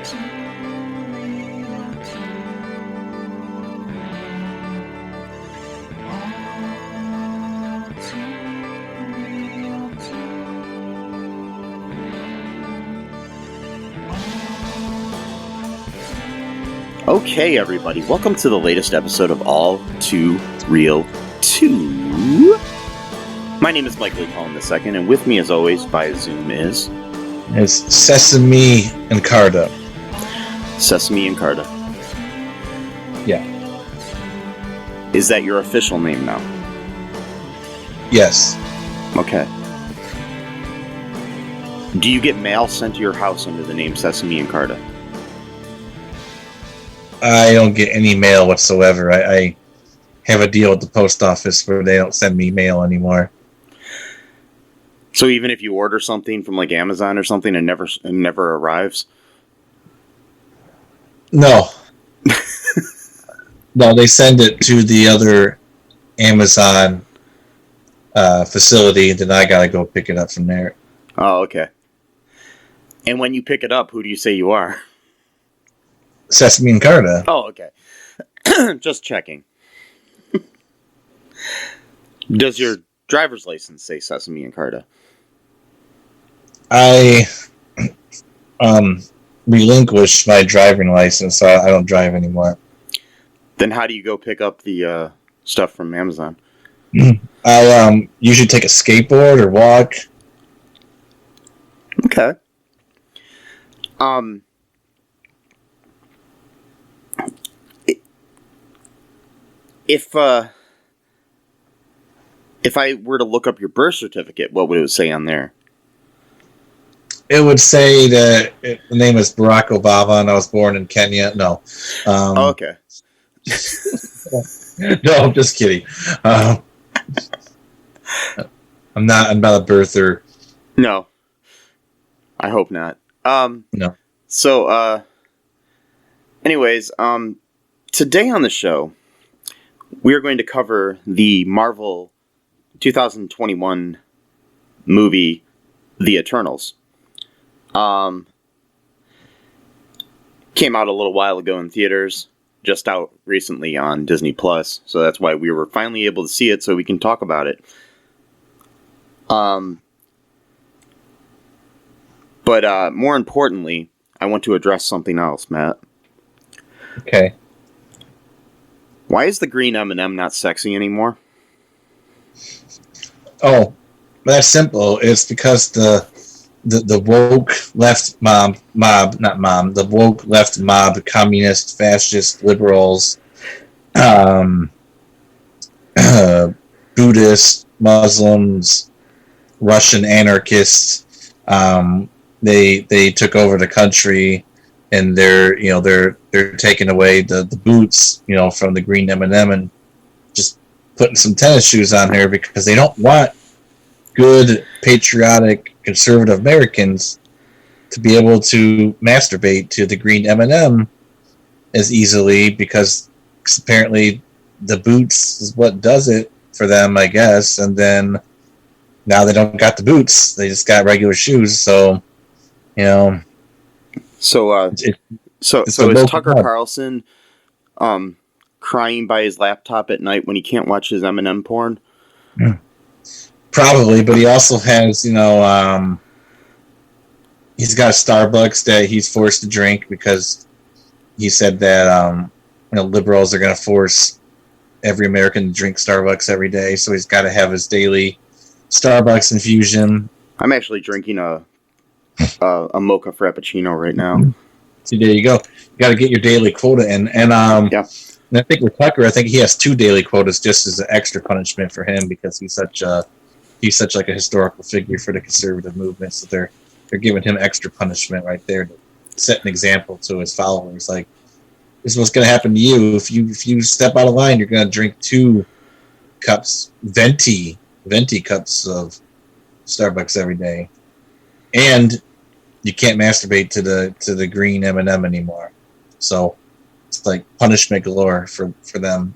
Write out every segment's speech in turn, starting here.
Okay, everybody, welcome to the latest episode of All Too Real 2. My name is Michael Collin II, and with me, as always, by Zoom is... It's Sesame and Carta. Sesame and Carta. Yeah. Is that your official name now? Yes. Okay. Do you get mail sent to your house under the name Sesame and Carta? I don't get any mail whatsoever. I have a deal with the post office where they don't send me mail anymore. So even if you order something from like Amazon or something and never arrives? No. No, they send it to the other Amazon facility, then I gotta go pick it up from there. Oh, okay. And when you pick it up, who do you say you are? Sesame and Carta. Oh, okay. Just checking. Does your driver's license say Sesame and Carta? I relinquished my driving license, so I don't drive anymore. Then how do you go pick up the stuff from Amazon? I usually take a skateboard or walk. Okay. If I were to look up your birth certificate, what would it say on there? It would say that the name is Barack Obama and I was born in Kenya. No. Okay. No, I'm just kidding. I'm not a birther. No. I hope not. No. So, anyways, today on the show, we are going to cover the Marvel 2021 movie, The Eternals. Came out a little while ago in theaters, just out recently on Disney Plus, so that's why we were finally able to see it, so we can talk about it. But more importantly, I want to address something else, Matt. Okay. Why is the green M&M not sexy anymore? Oh, that's simple. It's because the woke left the woke left mob, communist, fascist, liberals, Buddhists, Muslims, Russian anarchists. They took over the country, and they're taking away the boots, from the green M&M and just putting some tennis shoes on her because they don't want good, patriotic, conservative Americans to be able to masturbate to the green M&M as easily because apparently the boots is what does it for them, I guess. And then now they don't got the boots; they just got regular shoes. So, So is Tucker Carlson crying by his laptop at night when he can't watch his M&M porn? Probably, but he also has, he's got a Starbucks that he's forced to drink because he said that liberals are going to force every American to drink Starbucks every day, so he's got to have his daily Starbucks infusion. I'm actually drinking a mocha frappuccino right now. So there you go. You got to get your daily quota in, and yeah. And I think with Tucker, I think he has 2 daily quotas just as an extra punishment for him because he's such like a historical figure for the conservative movement. So they're giving him extra punishment right there to set an example to his followers. Like, this is what's going to happen to you if you step out of line. You're going to drink 2 cups, venti cups of Starbucks every day, and you can't masturbate to the green M&M anymore. So it's like punishment galore for them.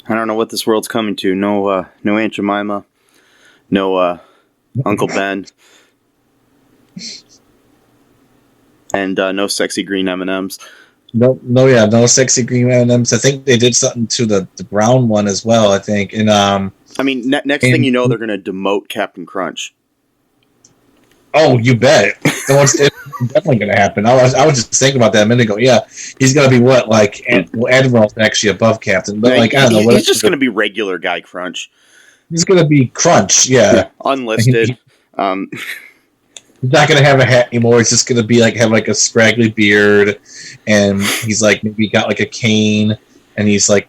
I don't know what this world's coming to. No Aunt Jemima. No Uncle Ben. And no sexy green M&Ms. No sexy green M&Ms. I think they did something to the brown one as well. I think, and I mean, next thing you know, they're going to demote Captain Crunch. Oh, you bet. It's definitely going to happen. I was just thinking about that a minute ago. Yeah, he's going to be what, like Admiral's actually above Captain, but like I don't know. He's just going to be regular guy Crunch. He's going to be Crunch. Yeah. Unlisted. He's not going to have a hat anymore. He's just going to be like have like a scraggly beard, and he's like maybe got like a cane, and he's like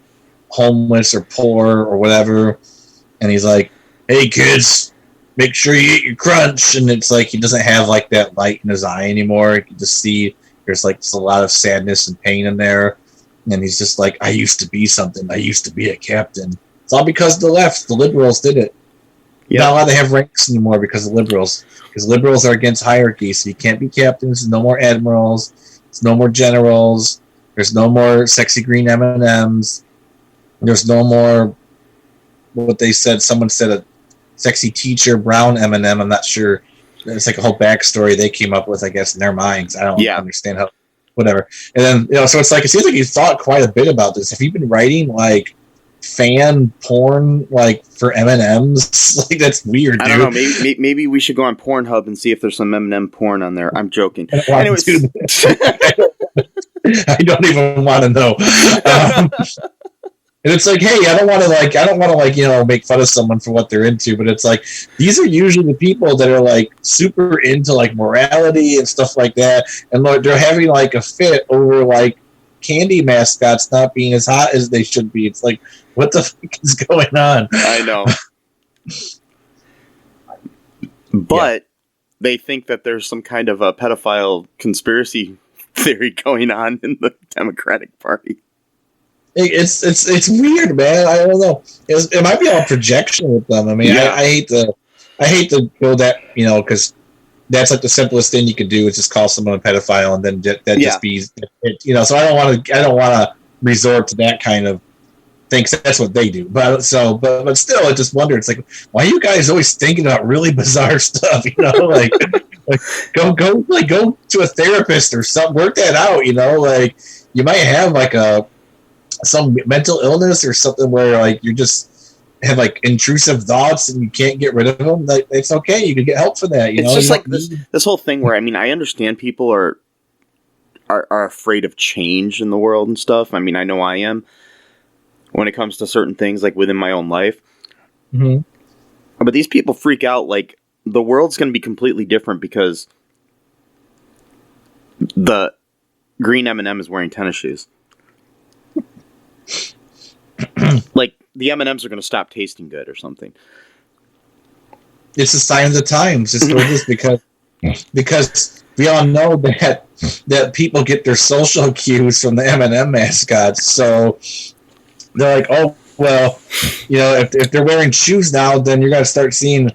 homeless or poor or whatever, and he's like, "Hey kids, make sure you eat your crunch." And it's like he doesn't have like that light in his eye anymore. You can just see there's like just a lot of sadness and pain in there, and he's just like, "I used to be something. I used to be a captain." It's all because of the left. The liberals did it. You're not allowed to have ranks anymore because of liberals. Because liberals are against hierarchy, so you can't be captains. There's no more admirals. There's no more generals. There's no more sexy green M&Ms. There's no more what they said. Someone said a sexy teacher brown M&M. I'm not sure. It's like a whole backstory they came up with, I guess, in their minds. I don't understand how. Whatever. And then so it's like it seems like you thought quite a bit about this. Have you been writing like fan porn like for M&Ms? Like that's weird, dude. I don't know. Maybe we should go on Pornhub and see if there's some M&M porn on there. I'm joking. Anyways, I don't even want to know. And it's like, hey, I don't want to make fun of someone for what they're into, but it's like these are usually the people that are like super into like morality and stuff like that, and they're having like a fit over like candy mascots not being as hot as they should be. It's like, what the fuck is going on? I know. But they think that there's some kind of a pedophile conspiracy theory going on in the Democratic Party. It's weird, man. I don't know. It might be all projection with them. I mean, I hate to go that, because that's like the simplest thing you could do is just call someone a pedophile and then just be it, so I don't want to resort to that kind of thing. That's what they do. But still, I just wonder. It's like, why are you guys always thinking about really bizarre stuff? Like, go to a therapist or something. Work that out. Like you might have like some mental illness or something where like you just have like intrusive thoughts and you can't get rid of them. Like it's okay. You can get help for that. It's just like this whole thing where, I mean, I understand people are afraid of change in the world and stuff. I mean, I know I am when it comes to certain things like within my own life. Mm-hmm. But these people freak out like the world's going to be completely different because the green M&M is wearing tennis shoes. Like the M&Ms are going to stop tasting good or something. It's a sign of the times. It's what it is because we all know that people get their social cues from the M&M mascots. So they're like, oh well, if they're wearing shoes now, then you're going to start seeing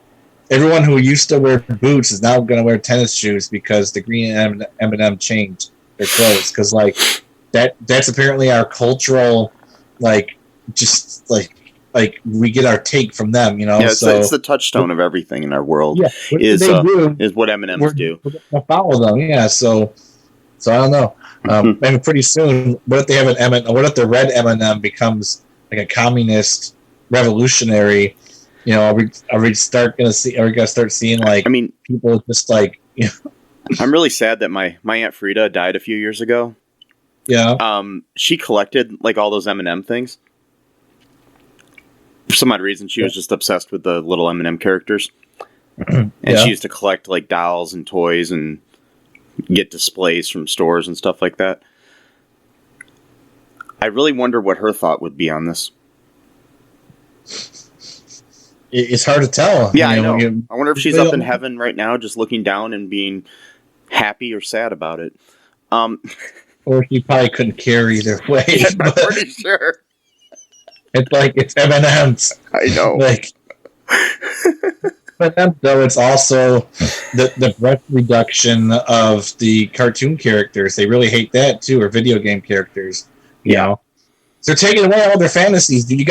everyone who used to wear boots is now going to wear tennis shoes because the green M&M changed their clothes. Because like that's apparently our cultural like. Just like we get our take from them, Yeah, it's the touchstone of everything in our world. Yeah, is what M&Ms do. We're gonna follow them, yeah. So I don't know. And pretty soon, what if they have what if the red M&M becomes like a communist revolutionary? Are we gonna start seeing like? I mean, people just like. I'm really sad that my Aunt Frida died a few years ago. Yeah. She collected like all those M&M things. For some odd reason, she was just obsessed with the little M&M characters. And she used to collect like dolls and toys and get displays from stores and stuff like that. I really wonder what her thought would be on this. It's hard to tell. Yeah, I know. I wonder if she's up in heaven right now just looking down and being happy or sad about it. Or she probably couldn't care either way. I'm pretty sure. It's like it's M&M's. I know. Like, but though it's also the breath reduction of the cartoon characters. They really hate that too, or video game characters. You know, so they're taking away all their fantasies. You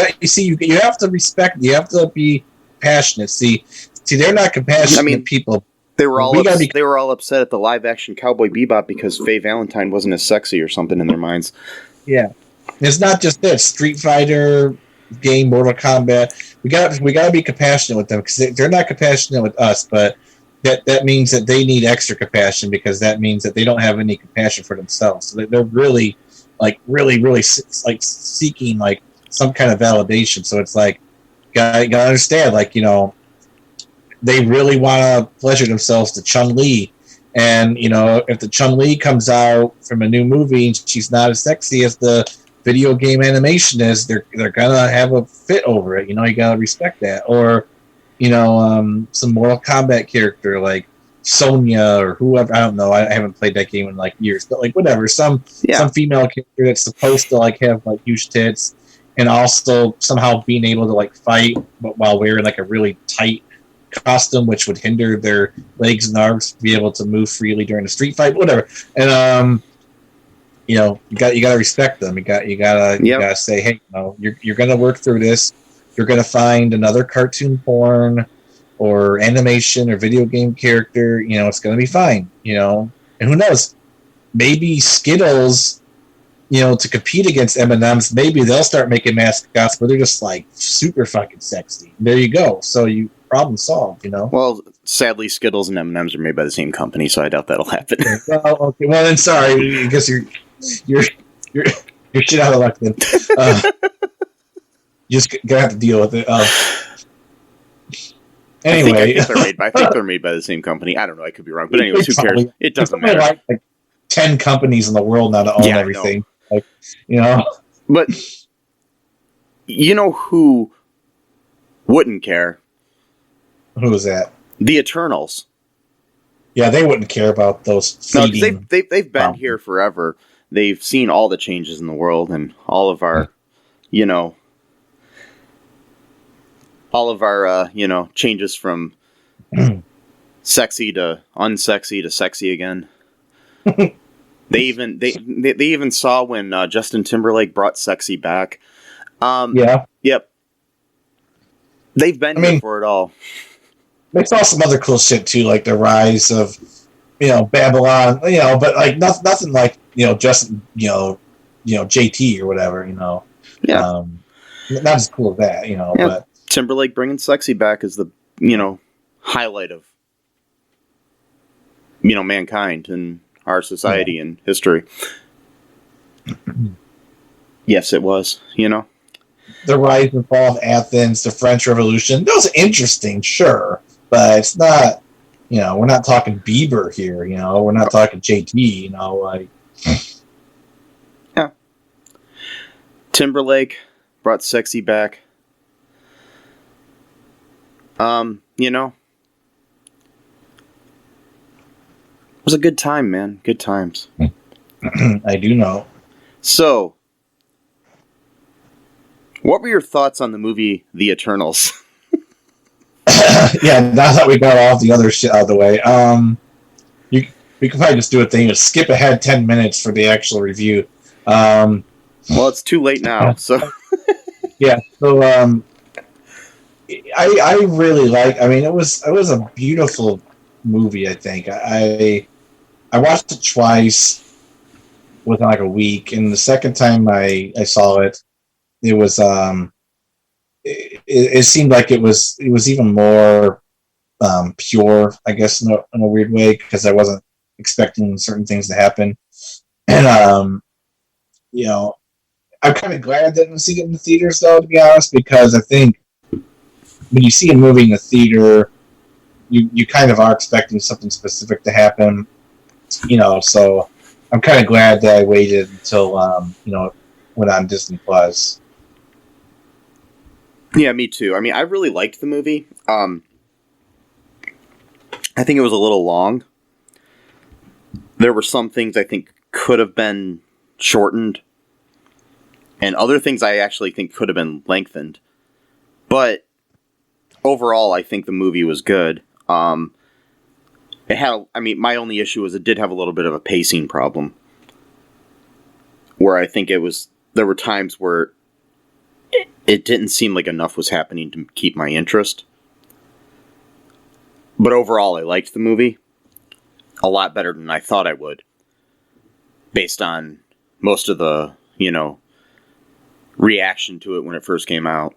have to respect. You have to be passionate. See, they're not compassionate people. They were all We gotta be they were all upset at the live action Cowboy Bebop because Faye Valentine wasn't as sexy or something in their minds. Yeah, it's not just that Street Fighter game, Mortal Kombat. We got to be compassionate with them because they're not compassionate with us, but that means that they need extra compassion because that means that they don't have any compassion for themselves. So they're really really like seeking like some kind of validation. So it's like gotta understand, like, they really want to pleasure themselves to Chun Li. And, if the Chun Li comes out from a new movie and she's not as sexy as the video game animation is, they're going to have a fit over it. You got to respect that. Or, some Mortal Kombat character like Sonya or whoever. I don't know. I haven't played that game in like years, but like whatever. Some female character that's supposed to like have like huge tits and also somehow being able to like fight but while wearing like a really tight costume, which would hinder their legs and arms to be able to move freely during a street fight, whatever. And you got to respect them. You gotta say, hey, you're gonna work through this. You're gonna find another cartoon porn or animation or video game character. It's gonna be fine. And who knows? Maybe Skittles, to compete against M&Ms, maybe they'll start making mascots where they're just like super fucking sexy. There you go. So you problem solved. Well, sadly, Skittles and M&Ms are made by the same company, so I doubt that'll happen. Well, okay. Well, then sorry. I guess you're shit out of luck then. You're just gonna have to deal with it. Anyway, I think they're made by the same company. I don't know. I could be wrong, but anyways, who cares? It doesn't matter. Like 10 companies in the world now to own everything. Like, But you know who wouldn't care? Who is that? The Eternals. Yeah, they wouldn't care about those feeding. No, they've been here forever. They've seen all the changes in the world and all of our, changes from sexy to unsexy to sexy again. They even saw when Justin Timberlake brought sexy back. Yeah. Yep. They've been here for it all. They saw some other cool shit too, like the rise of, Babylon, but like nothing like, just, JT or whatever, Yeah. Not as cool as that, Yeah. but Timberlake bringing sexy back is the, highlight of, mankind and our society and history. Yes, it was, The rise and fall of Athens, the French Revolution, those are interesting, sure, but it's not, we're not talking Bieber here, we're not talking JT, like. Yeah. Timberlake brought sexy back. It was a good time, man. Good times. I do know. So, what were your thoughts on the movie The Eternals? Yeah, now that we got all the other shit out of the way, we could probably just do a thing and skip ahead 10 minutes for the actual review. Well, it's too late now, so. Yeah, so I really it was a beautiful movie. I think I watched it twice within like a week, and the second time I saw it, it was it seemed like it was even more pure, I guess, in a weird way, because I wasn't expecting certain things to happen, and I'm kind of glad I didn't see it in the theaters, though, to be honest, because I think when you see a movie in the theater, you kind of are expecting something specific to happen, so I'm kind of glad that I waited until, it went on Disney Plus. Yeah, me too. I mean, I really liked the movie. I think it was a little long. There were some things I think could have been shortened, and other things I actually think could have been lengthened. But overall, I think the movie was good. It had, my only issue was it did have a little bit of a pacing problem, where I think there were times where it didn't seem like enough was happening to keep my interest. But overall, I liked the movie a lot better than I thought I would, based on most of the, reaction to it when it first came out,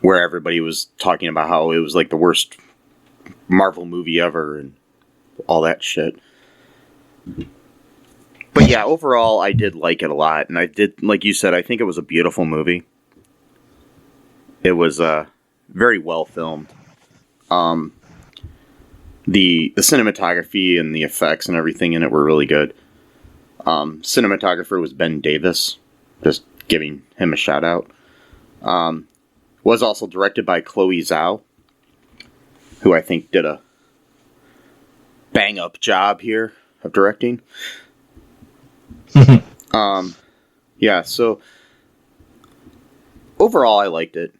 where everybody was talking about how it was like the worst Marvel movie ever and all that shit. But yeah, overall, I did like it a lot, and I did, like you said, I think it was a beautiful movie. It was very well filmed. The cinematography and the effects and everything in it were really good. Cinematographer was Ben Davis, just giving him a shout out. Was also directed by Chloe Zhao, who I think did a bang up job here of directing. Yeah, so overall I liked it,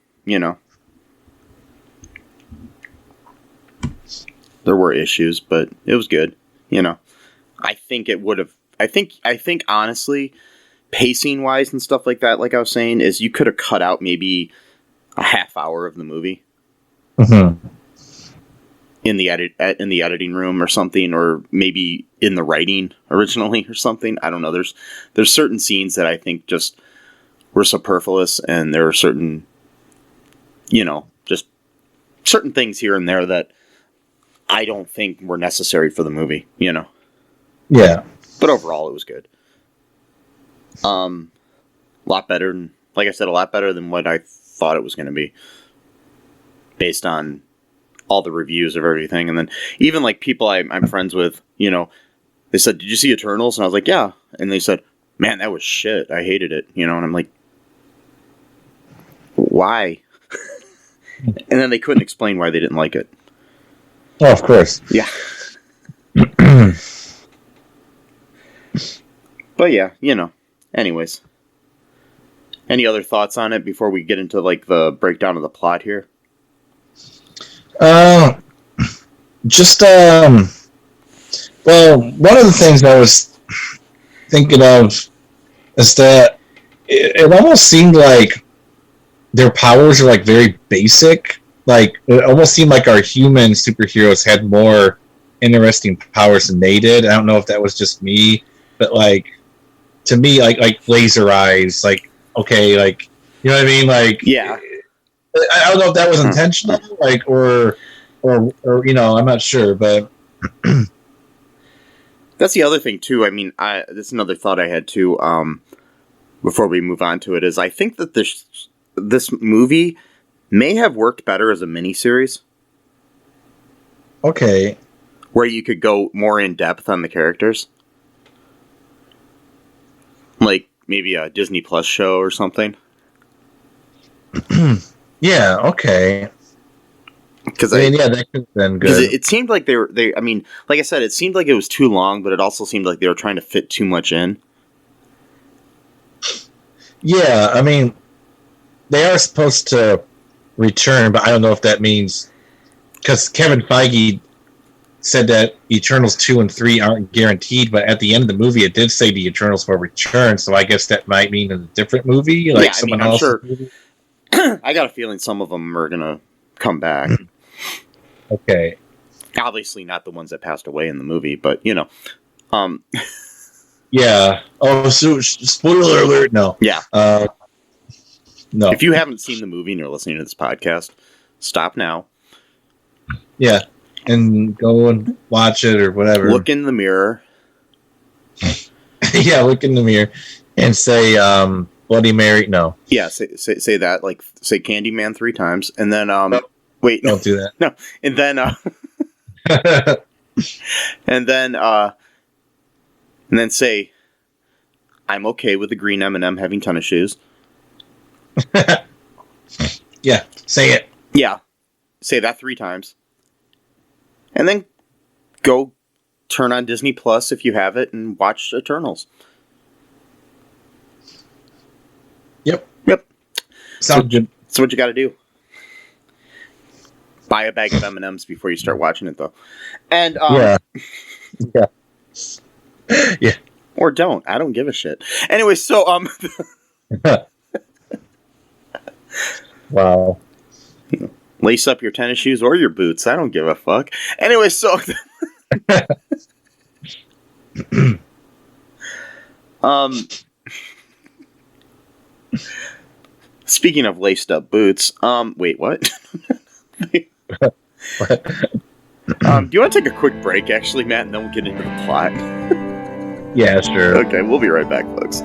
There were issues, but it was good, I think it would have I think honestly, pacing wise and stuff like that, like I was saying, is you could have cut out maybe a half hour of the movie. Mm-hmm. In the editing room or something, or maybe in the writing originally or something. I don't know. There's certain scenes that I think just were superfluous, and there are certain, just certain things here and there that I don't think were necessary for the movie, Yeah. But overall, it was good. Lot better than, like I said, a lot better than what I thought it was going to be, based on all the reviews of everything. And then even like people I'm friends with, they said, "Did you see Eternals?" And I was like, "Yeah." And they said, "Man, that was shit. I hated it." And I'm like, "Why?" And then they couldn't explain why they didn't like it. Oh, of course. Yeah. But yeah, anyways. Any other thoughts on it before we get into like the breakdown of the plot here? Just well, one of the things I was thinking of is that it almost seemed like their powers are like very basic. Like it almost seemed like our human superheroes had more interesting powers than they did. I don't know if that was just me, but like to me, like laser eyes, like okay, like you know what I mean, like yeah. I don't know if that was intentional, like or I'm not sure, but that's the other thing too. I mean, that's another thought I had too. Before we move on to it, is I think that this movie may have worked better as a miniseries. Okay. Where you could go more in depth on the characters, like maybe a Disney Plus show or something. Yeah. Okay. Because that could have been good. Because it seemed like they. I mean, like I said, it seemed like it was too long, but it also seemed like they were trying to fit too much in. Yeah, I mean, they are supposed to return, but I don't know if that means because Kevin Feige said that Eternals 2 and 3 aren't guaranteed, but at the end of the movie, it did say the Eternals will return, so I guess that might mean in a different movie, like someone else. I'm sure. I got a feeling some of them are gonna come back. Okay. Obviously, not the ones that passed away in the movie, but Yeah. Oh, so spoiler alert! No. Yeah. No. If you haven't seen the movie and you're listening to this podcast, stop now. Yeah, and go and watch it or whatever. Look in the mirror. Yeah, look in the mirror and say, Bloody Mary. No. Yeah, say that. Like, say Candyman 3 times. And then, wait. Don't do that. No. And then, and then say, I'm okay with the green M&M having tennis shoes. Yeah, say it. Yeah. Say that 3 times. And then go turn on Disney Plus if you have it and watch Eternals. Yep. Sounds good. That's what you got to do. Buy a bag of M&Ms before you start watching it, though. And yeah. Or don't. I don't give a shit. Anyway, so Wow. Lace up your tennis shoes or your boots. I don't give a fuck. Anyway, so... Speaking of laced up boots, wait, what? Do you want to take a quick break, actually, Matt, and then we'll get into the plot? Yeah, sure. Okay, we'll be right back, folks.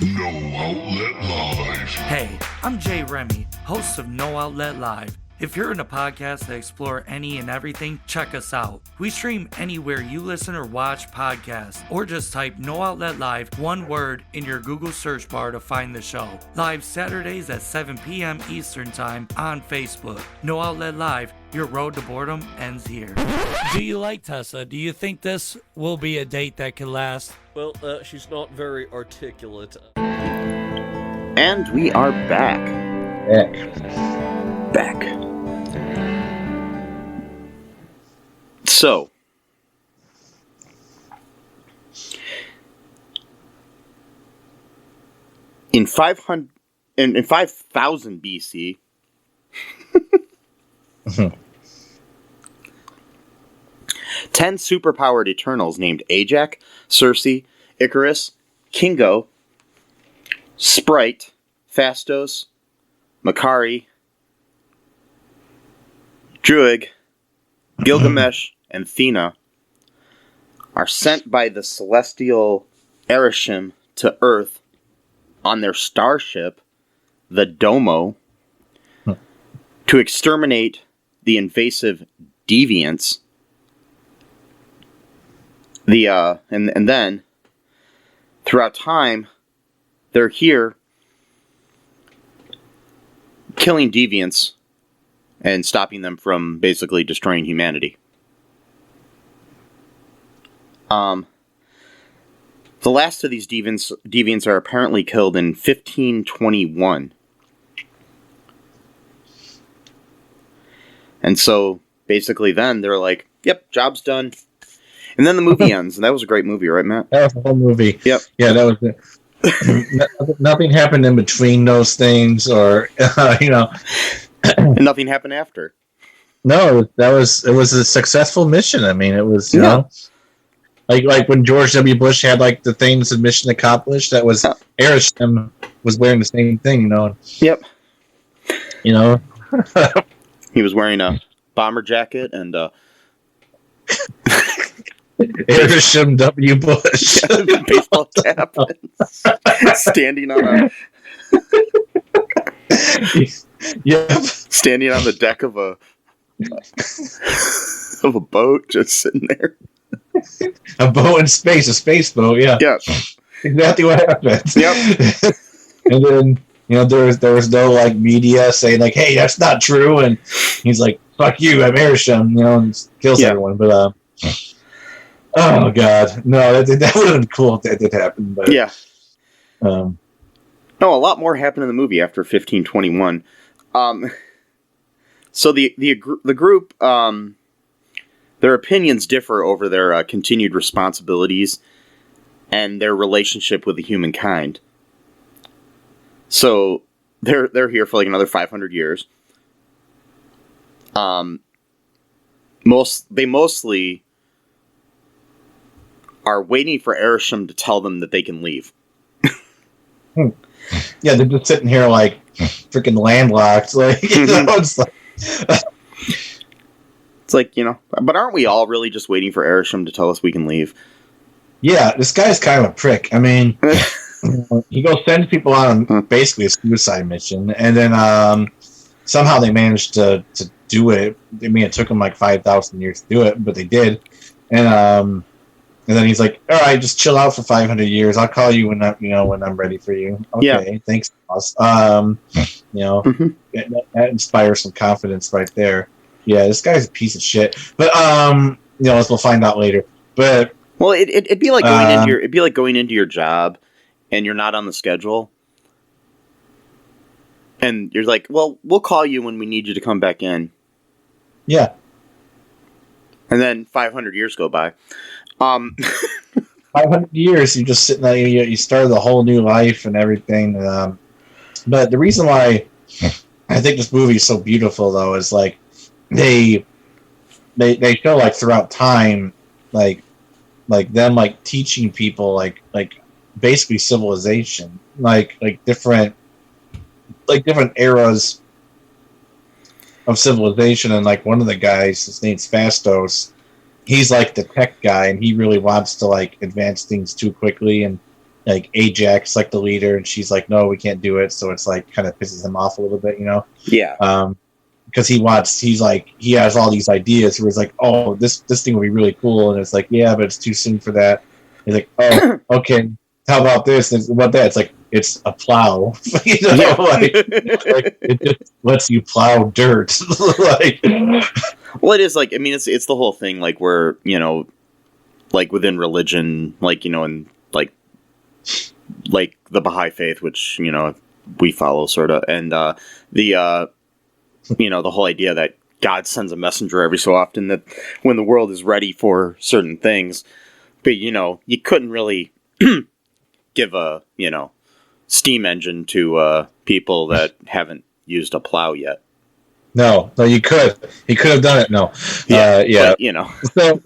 No Outlet Live. Hey, I'm Jay Remy, host of No Outlet Live. If you're in a podcast that explore any and everything, check us out. We stream anywhere you listen or watch podcasts, or just type No Outlet Live, one word, in your Google search bar to find the show. Live Saturdays at 7 p.m. Eastern Time on Facebook. No Outlet Live, your road to boredom ends here. Do you like Tessa? Do you think this will be a date that can last? Well, she's not very articulate. And we are back. Back. So, in 5000 BC, 10 superpowered Eternals named Ajax, Circe, Icarus, Kingo, Sprite, Phastos, Makari, Druig, Gilgamesh, and Thena are sent by the celestial Ereshkigal to Earth on their starship, the Domo, to exterminate the invasive Deviants. And then, throughout time, they're here killing Deviants and stopping them from basically destroying humanity. The last of these deviants are apparently killed in 1521. And so, basically then, they're like, yep, job's done. And then the movie ends, and that was a great movie, right, Matt? That was the whole movie. Yep. Yeah, that was it. Nothing happened in between those things, or, And nothing happened after. No, it was a successful mission. I mean, it was, you know, like when George W. Bush had like the thing that said mission accomplished. That was Ereshkigal was wearing the same thing, you know. Yep. You know, he was wearing a bomber jacket and Ereshkigal W. Bush baseball cap, standing on standing on the deck of a boat, just sitting there. A boat in space, a space boat, yeah. Yeah. Exactly what happened. Yep. And then, there was no like media saying like, hey, that's not true, and he's like, fuck you, I'm Ereshkigal, and kills everyone. But oh god. No, that would have been cool if that did happen, but yeah. No, a lot more happened in the movie after 1521. So the group, their opinions differ over their continued responsibilities and their relationship with the humankind. So they're here for like another 500 years. They mostly are waiting for Ereshkigal to tell them that they can leave. Yeah, they're just sitting here like freaking landlocked. Like, it's like, but aren't we all really just waiting for Ereshkigal to tell us we can leave? Yeah, this guy's kind of a prick. I mean, he goes sends people on basically a suicide mission, and then somehow they managed to do it. I mean, it took them like 5,000 years to do it, but they did. And then he's like, "All right, just chill out for 500 years. I'll call you when I'm ready for you." Okay, thanks, boss. That inspires some confidence right there. Yeah, this guy's a piece of shit. But as we'll find out later. But well, it'd be like going into your job, and you're not on the schedule, and you're like, "Well, we'll call you when we need you to come back in." Yeah. And then 500 years go by. 500 years, you're just sitting there, you started a whole new life and everything. But the reason why I think this movie is so beautiful though. Is like they show like throughout time, like them like teaching people like basically civilization, like different eras of civilization. And like one of the guys, his name's Fastos, he's like the tech guy, and he really wants to like advance things too quickly. And like Ajax, like the leader, and she's like, no, we can't do it. So it's like kind of pisses him off a little bit, you know? Yeah. Because he has all these ideas where he's like, oh, this thing would be really cool. And it's like, yeah, but it's too soon for that. He's like, oh, okay. How about this? And what that? It's like, it's a plow. You know, Yeah. like it just lets you plow dirt. Like, Well, it is like, I mean, it's the whole thing, like where, you know, like within religion, like, you know, and like the Baha'i faith, which, you know, we follow sort of, and the you know, the whole idea that God sends a messenger every so often, that when the world is ready for certain things, but, you know, you couldn't really give a, you know, steam engine to people that haven't used a plow yet. no, you could. He could have done it. No. Yeah. Yeah. But, you know. So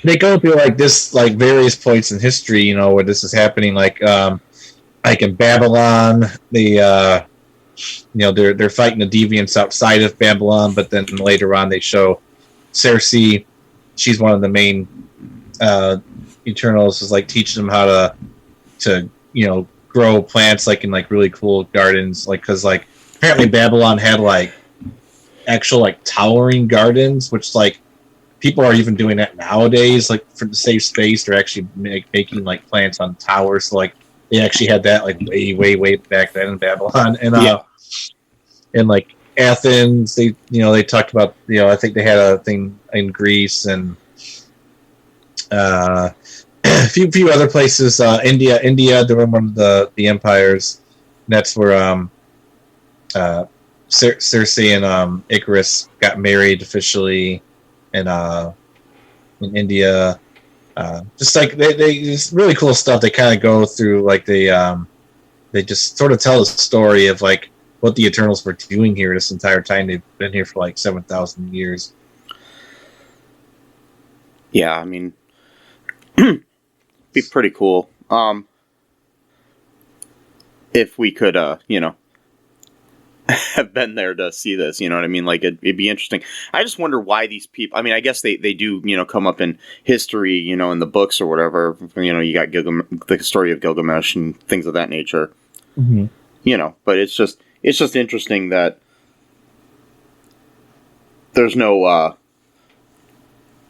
they go through like this, like various points in history, you know, where this is happening. Like in Babylon, they you know, they're fighting the Deviants outside of Babylon, but then later on they show Cersei. She's one of the main Eternals, is like teaching them how to you know, grow plants like in like really cool gardens, like because like apparently Babylon had like actual like towering gardens, which like people are even doing that nowadays, like for to save space. They're actually making like plants on towers. So, like they actually had that like way back then in Babylon. And and like Athens, they talked about, you know, I think they had a thing in Greece and a few other places. India, they were one of the empires. That's where Cersei and Icarus got married officially, and in India. Just like they it's really cool stuff. They kind of go through like they just sort of tell the story of like what the Eternals were doing here this entire time. They've been here for like 7,000 years. Yeah, I mean, be pretty cool. If we could, you know, have been there to see this, you know what I mean? Like, it'd be interesting. I just wonder why these people, I mean, I guess they do, you know, come up in history, you know, in the books or whatever. You know, you got the story of Gilgamesh and things of that nature. Mm-hmm. You know, but it's just interesting that there's no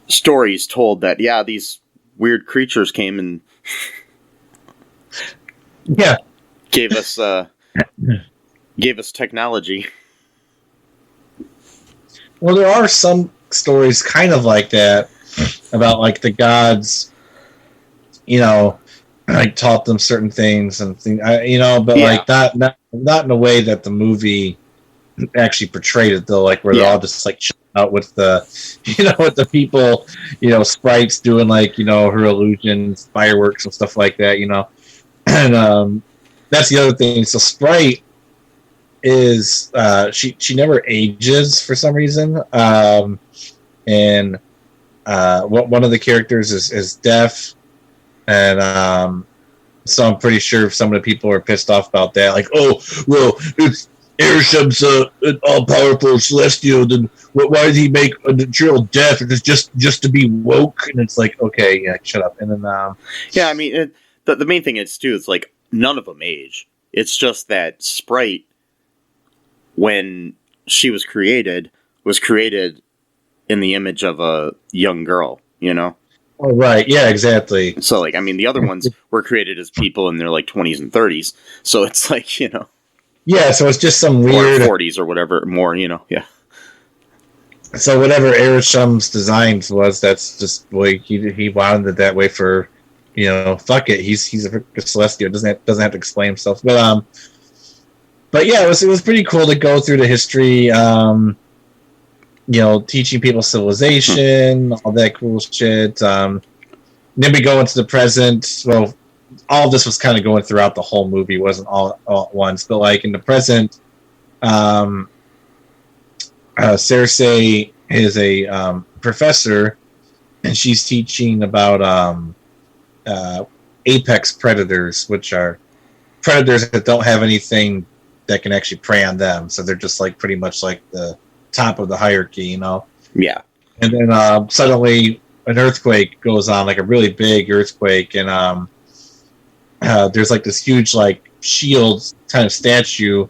stories told that, yeah, these weird creatures came and gave us technology. Well, there are some stories kind of like that about like the gods, you know, like taught them certain things and things, you know, but like not in a way that the movie actually portrayed it, though, like where they're all just like out with the, you know, with the people, you know, sprites doing like, you know, her illusions, fireworks and stuff like that, you know. And that's the other thing. So Sprite is she never ages for some reason, and one of the characters is deaf, and so I'm pretty sure some of the people are pissed off about that. Like, oh, well, it's Arisham's an all-powerful celestial, then why did he make a natural deaf? It's just to be woke. And it's like, okay, yeah, shut up. And then yeah, I mean, the main thing is too, it's like none of them age. It's just that Sprite, when she was created in the image of a young girl, you know? Oh, right. Yeah, exactly. So, like, I mean, the other ones were created as people in their, like, 20s and 30s. So it's like, you know. Yeah, so it's just some weird... Or 40s or whatever, more, you know, yeah. So whatever Arisham's designs was, that's just the way he wanted it that way for, you know, fuck it. He's a celestial. Doesn't have to explain himself. But yeah, it was pretty cool to go through the history, you know, teaching people civilization, all that cool shit. Then we go into the present. Well, all of this was kind of going throughout the whole movie. It wasn't all at once. But, like, in the present, Cersei is a professor, and she's teaching about apex predators, which are predators that don't have anything that can actually prey on them. So they're just like pretty much like the top of the hierarchy, you know? Yeah. And then suddenly an earthquake goes on, like a really big earthquake, and there's like this huge like shield kind of statue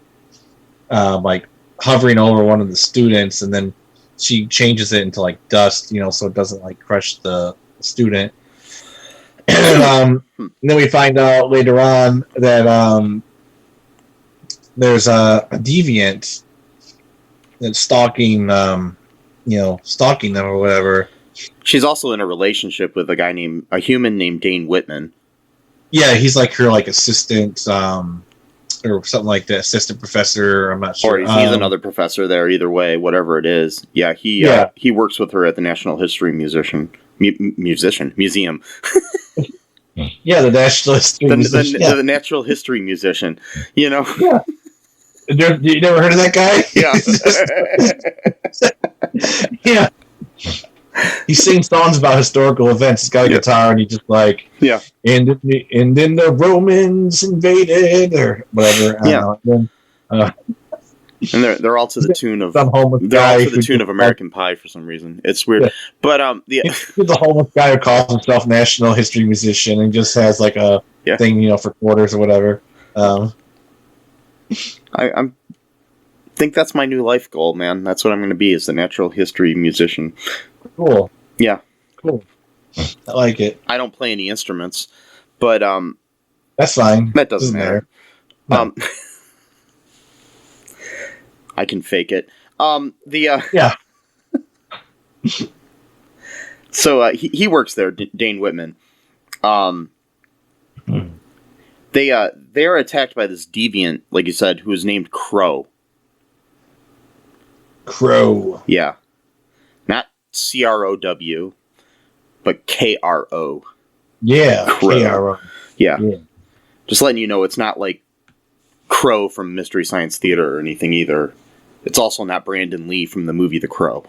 like hovering over one of the students, and then she changes it into like dust, you know, so it doesn't like crush the student. And then we find out later on that there's a deviant that's stalking stalking them or whatever. She's also in a relationship with a human named Dane Whitman. Yeah, he's like her like assistant, or something like that, assistant professor. I'm not sure. Or he's another professor there. Either way, whatever it is. Yeah, he works with her at the National History Museum. Yeah, the National History Museum. The Natural History Musician. You know. Yeah. You never heard of that guy? Yeah. Yeah. He sings songs about historical events. He's got a guitar, and he just like, yeah. And then the Romans invaded, or whatever. I don't know. And they're all to the tune of American Pie for some reason. It's weird, but he's a homeless guy who calls himself National History Musician and just has like a thing, you know, for quarters or whatever. I think that's my new life goal, man. That's what I'm going to be, is the Natural History Musician. Cool. Yeah. Cool. I like it. I don't play any instruments, but that's fine. That doesn't matter. No. I can fake it. Yeah. So he works there, Dane Whitman. They are attacked by this deviant, like you said, who is named Crow. Crow. Yeah. Not CROW, but KRO. Yeah. Crow. KRO. Yeah. Just letting you know, it's not like Crow from Mystery Science Theater or anything either. It's also not Brandon Lee from the movie The Crow.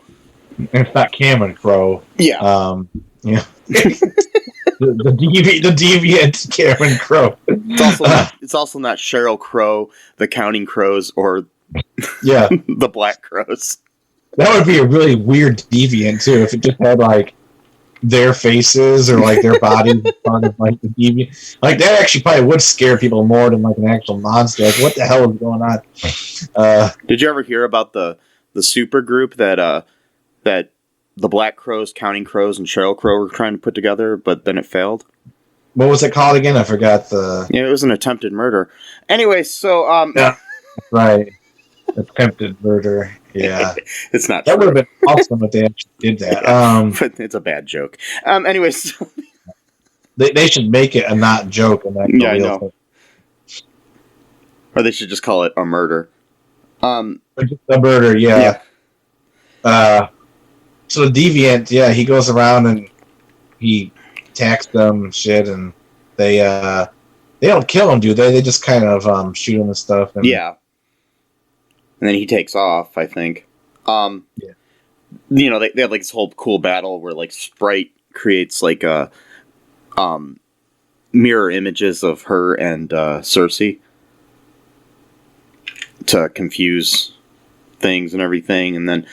And it's not Cameron Crowe. Yeah. Yeah. the deviant Cameron Crowe. It's also not Sheryl Crow, the Counting Crows, or the Black Crows. That would be a really weird deviant too, if it just had like their faces or like their bodies in front of like the deviant. Like that actually probably would scare people more than like an actual monster. Like, what the hell is going on? Did you ever hear about the super group that the Black Crows, Counting Crows, and Sheryl Crow were trying to put together, but then it failed? What was it called again? I forgot the... Yeah, it was an attempted murder. Anyway, so... Yeah, right. Attempted murder. Yeah. It's not that would have been awesome if they actually did that. But it's a bad joke. Anyways... they should make it a not joke. And that I know. Thing. Or they should just call it a murder. A murder, yeah. So the deviant, he goes around and he attacks them and shit, and they don't kill him, do they? They just kind of shoot him and stuff. And, yeah. And then he takes off, I think. You know, they have like this whole cool battle where like Sprite creates like mirror images of her and Cersei to confuse things and everything, and then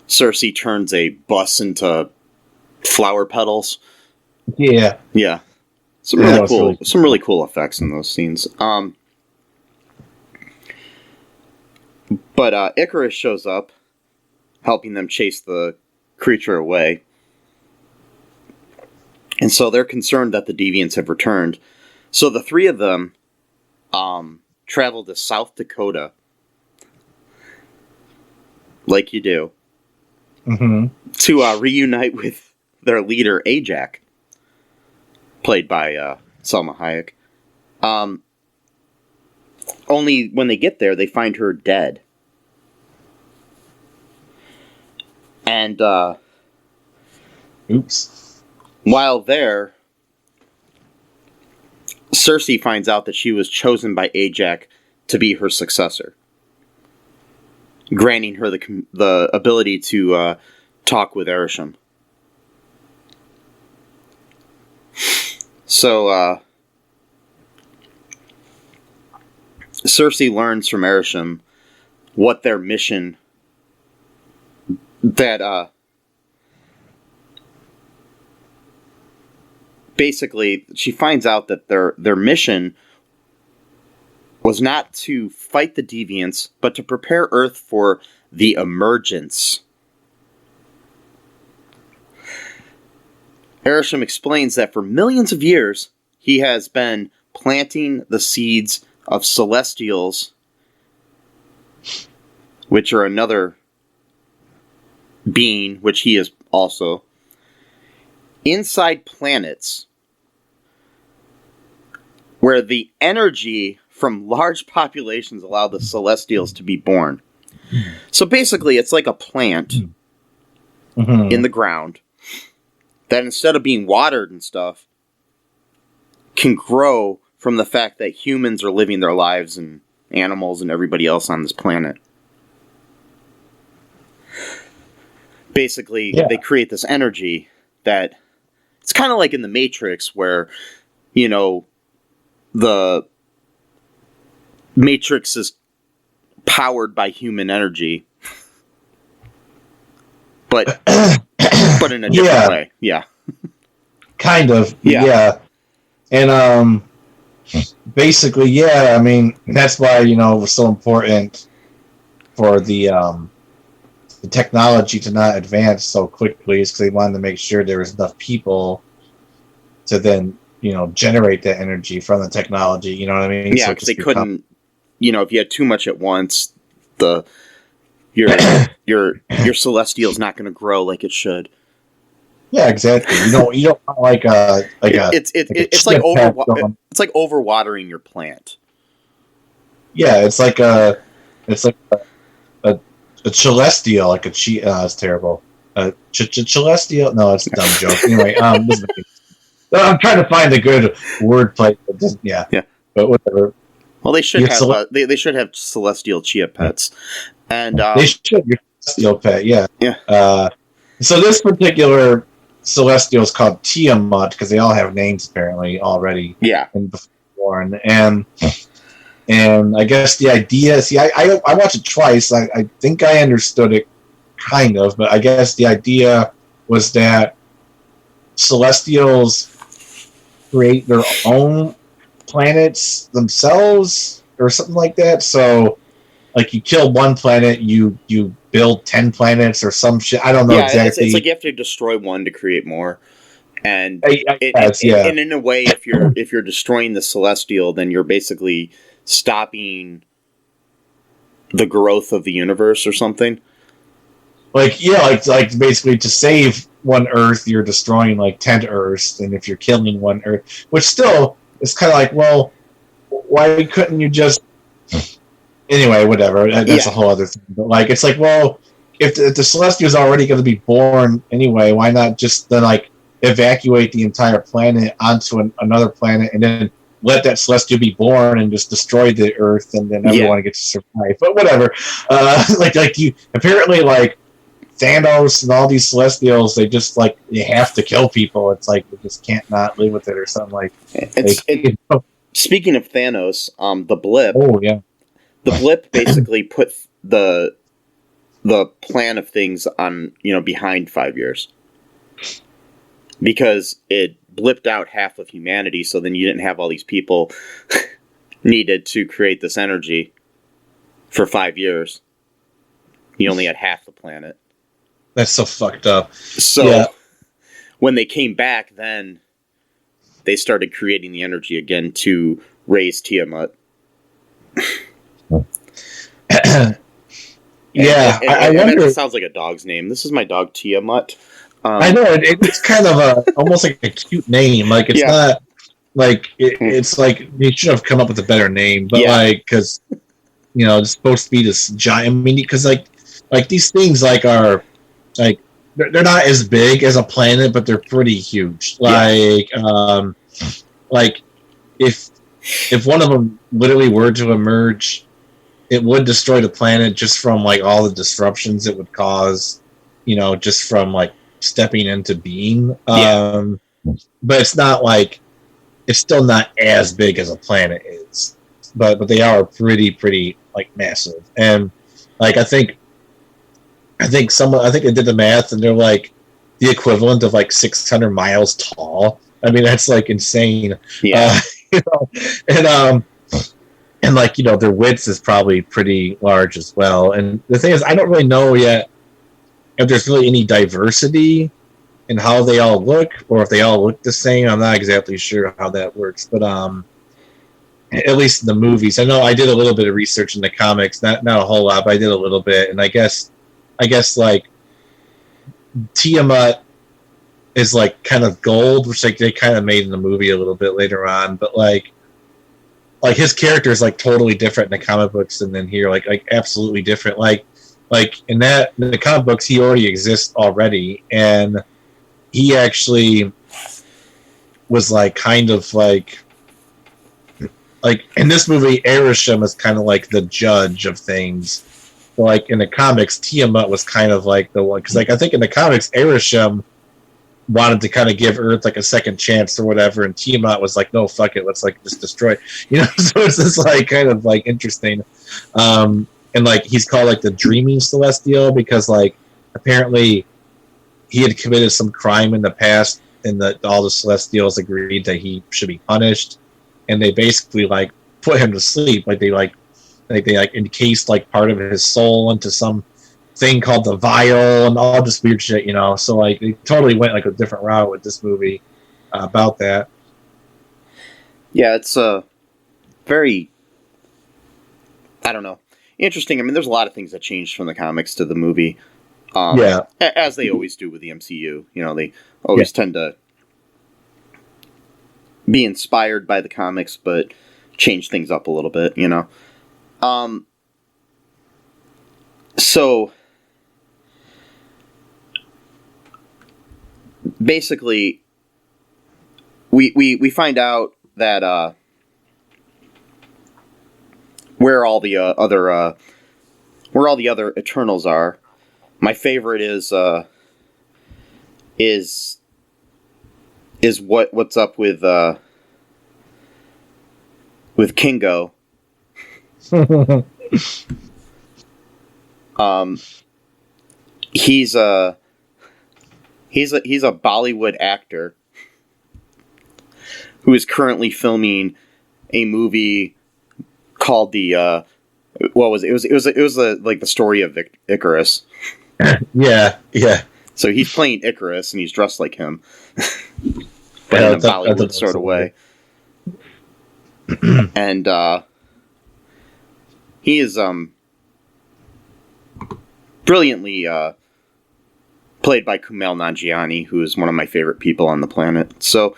Cersei turns a bus into flower petals. Yeah. Yeah. Some really cool effects in those scenes. But Icarus shows up, helping them chase the creature away. And so they're concerned that the Deviants have returned. So the three of them travel to South Dakota. Like you do. Mm-hmm. To reunite with their leader, Ajak. Played by Salma Hayek. Only when they get there, they find her dead. And, oops. While there, Cersei finds out that she was chosen by Ajak to be her successor. granting her the ability to talk with Erisham. So Cersei learns from Erisham what their mission that basically she finds out that their mission was not to fight the Deviants, but to prepare Earth for the emergence. Erisham explains that for millions of years, he has been planting the seeds of Celestials, which are another being, which he is also, inside planets where the energy from large populations allow the Celestials to be born. So basically, it's like a plant in the ground that instead of being watered and stuff, can grow from the fact that humans are living their lives and animals and everybody else on this planet. Basically, they create this energy that it's kind of like in the Matrix where, you know, the Matrix is powered by human energy, but in a different way. Yeah. Kind of. Yeah. Yeah. And basically, I mean, that's why, you know, it was so important for the technology to not advance so quickly, is because they wanted to make sure there was enough people to then, you know, generate that energy from the technology, you know what I mean? Yeah, because they couldn't, you know, if you had too much at once, your Celestial's not going to grow like it should. Yeah, exactly. You don't want like it's like overwatering your plant. Yeah, it's like a celestial, like a chi. It's terrible. Celestial. No, it's a dumb joke. Anyway, I'm trying to find a good wordplay. Yeah, but whatever. Well, they should have they should have celestial chia pets, and they should your celestial pet. Yeah. So this particular celestial is called Tiamat because they all have names apparently already. Yeah. And born and I guess the idea. See, I watched it twice. I think I understood it kind of, but I guess the idea was that Celestials create their own planets themselves or something like that. So, like, you kill one planet, you build 10 planets or some shit. I don't know exactly. It's like you have to destroy one to create more. And and in a way, if you're destroying the Celestial, then you're basically stopping the growth of the universe or something. Like basically to save one Earth, you're destroying like 10 Earths, and if you're killing one Earth, which still is kind of like, well, why couldn't you just? Anyway, whatever. That's a whole other thing. But like, it's like, well, if the Celestial is already going to be born anyway, why not just then like evacuate the entire planet onto another planet and then let that Celestial be born and just destroy the Earth, and then everyone gets to survive. But whatever. Like you apparently like Thanos and all these Celestials, they just like you have to kill people. It's like you just can't not live with it or something like. Speaking of Thanos, the blip. Oh yeah. The blip basically put the plan of things on, behind 5 years. Because it blipped out half of humanity, so then you didn't have all these people needed to create this energy for 5 years. You only had half the planet. That's so fucked up. So when they came back, then they started creating the energy again to raise Tiamat. I wonder. It sounds like a dog's name. This is my dog Tiamat. I know it's kind of almost like a cute name. Like it's not like it's like they should have come up with a better name. But like because it's supposed to be this giant. I mean, because like these things are like they're not as big as a planet, but they're pretty huge. Like like if one of them literally were to emerge it would destroy the planet just from like all the disruptions it would cause, just from like stepping into being. But it's not like it's still not as big as a planet is. But they are pretty like massive. And like I think they did the math and they're like the equivalent of like 600 miles tall. I mean, that's like insane. Yeah. And like, their width is probably pretty large as well. And the thing is, I don't really know yet if there's really any diversity in how they all look, or if they all look the same. I'm not exactly sure how that works, but at least in the movies, I know I did a little bit of research in the comics, not a whole lot, but I did a little bit, and I guess like Tiamat is like kind of gold, which like they kind of made in the movie a little bit later on, but like his character is like totally different in the comic books and then here, like absolutely different. Like in the comic books, he already exists already, and he actually was like kind of like in this movie, Arishem is kind of like the judge of things. But like in the comics, Tiamat was kind of like the one, because like I think in the comics, Arishem wanted to kind of give Earth like a second chance or whatever, and Tiamat was like, no, fuck it, let's like just destroy it. So it's just like kind of like interesting. And like he's called like the Dreaming Celestial because like apparently he had committed some crime in the past, and that all the Celestials agreed that he should be punished, and they basically like put him to sleep. Like they encased like part of his soul into some thing called the vial and all this weird shit, So like they totally went like a different route with this movie about that. Yeah, it's very, I don't know, interesting. I mean, there's a lot of things that changed from the comics to the movie. As they always do with the MCU. They always tend to be inspired by the comics, but change things up a little bit, So, basically, we find out that where all the other Eternals are. My favorite is what's up with Kingo. He's a Bollywood actor who is currently filming a movie called the what was it? It was like the story of Icarus. Yeah. So he's playing Icarus and he's dressed like him, but in a Bollywood sort of way. And he is brilliantly played by Kumail Nanjiani, who is one of my favorite people on the planet. So,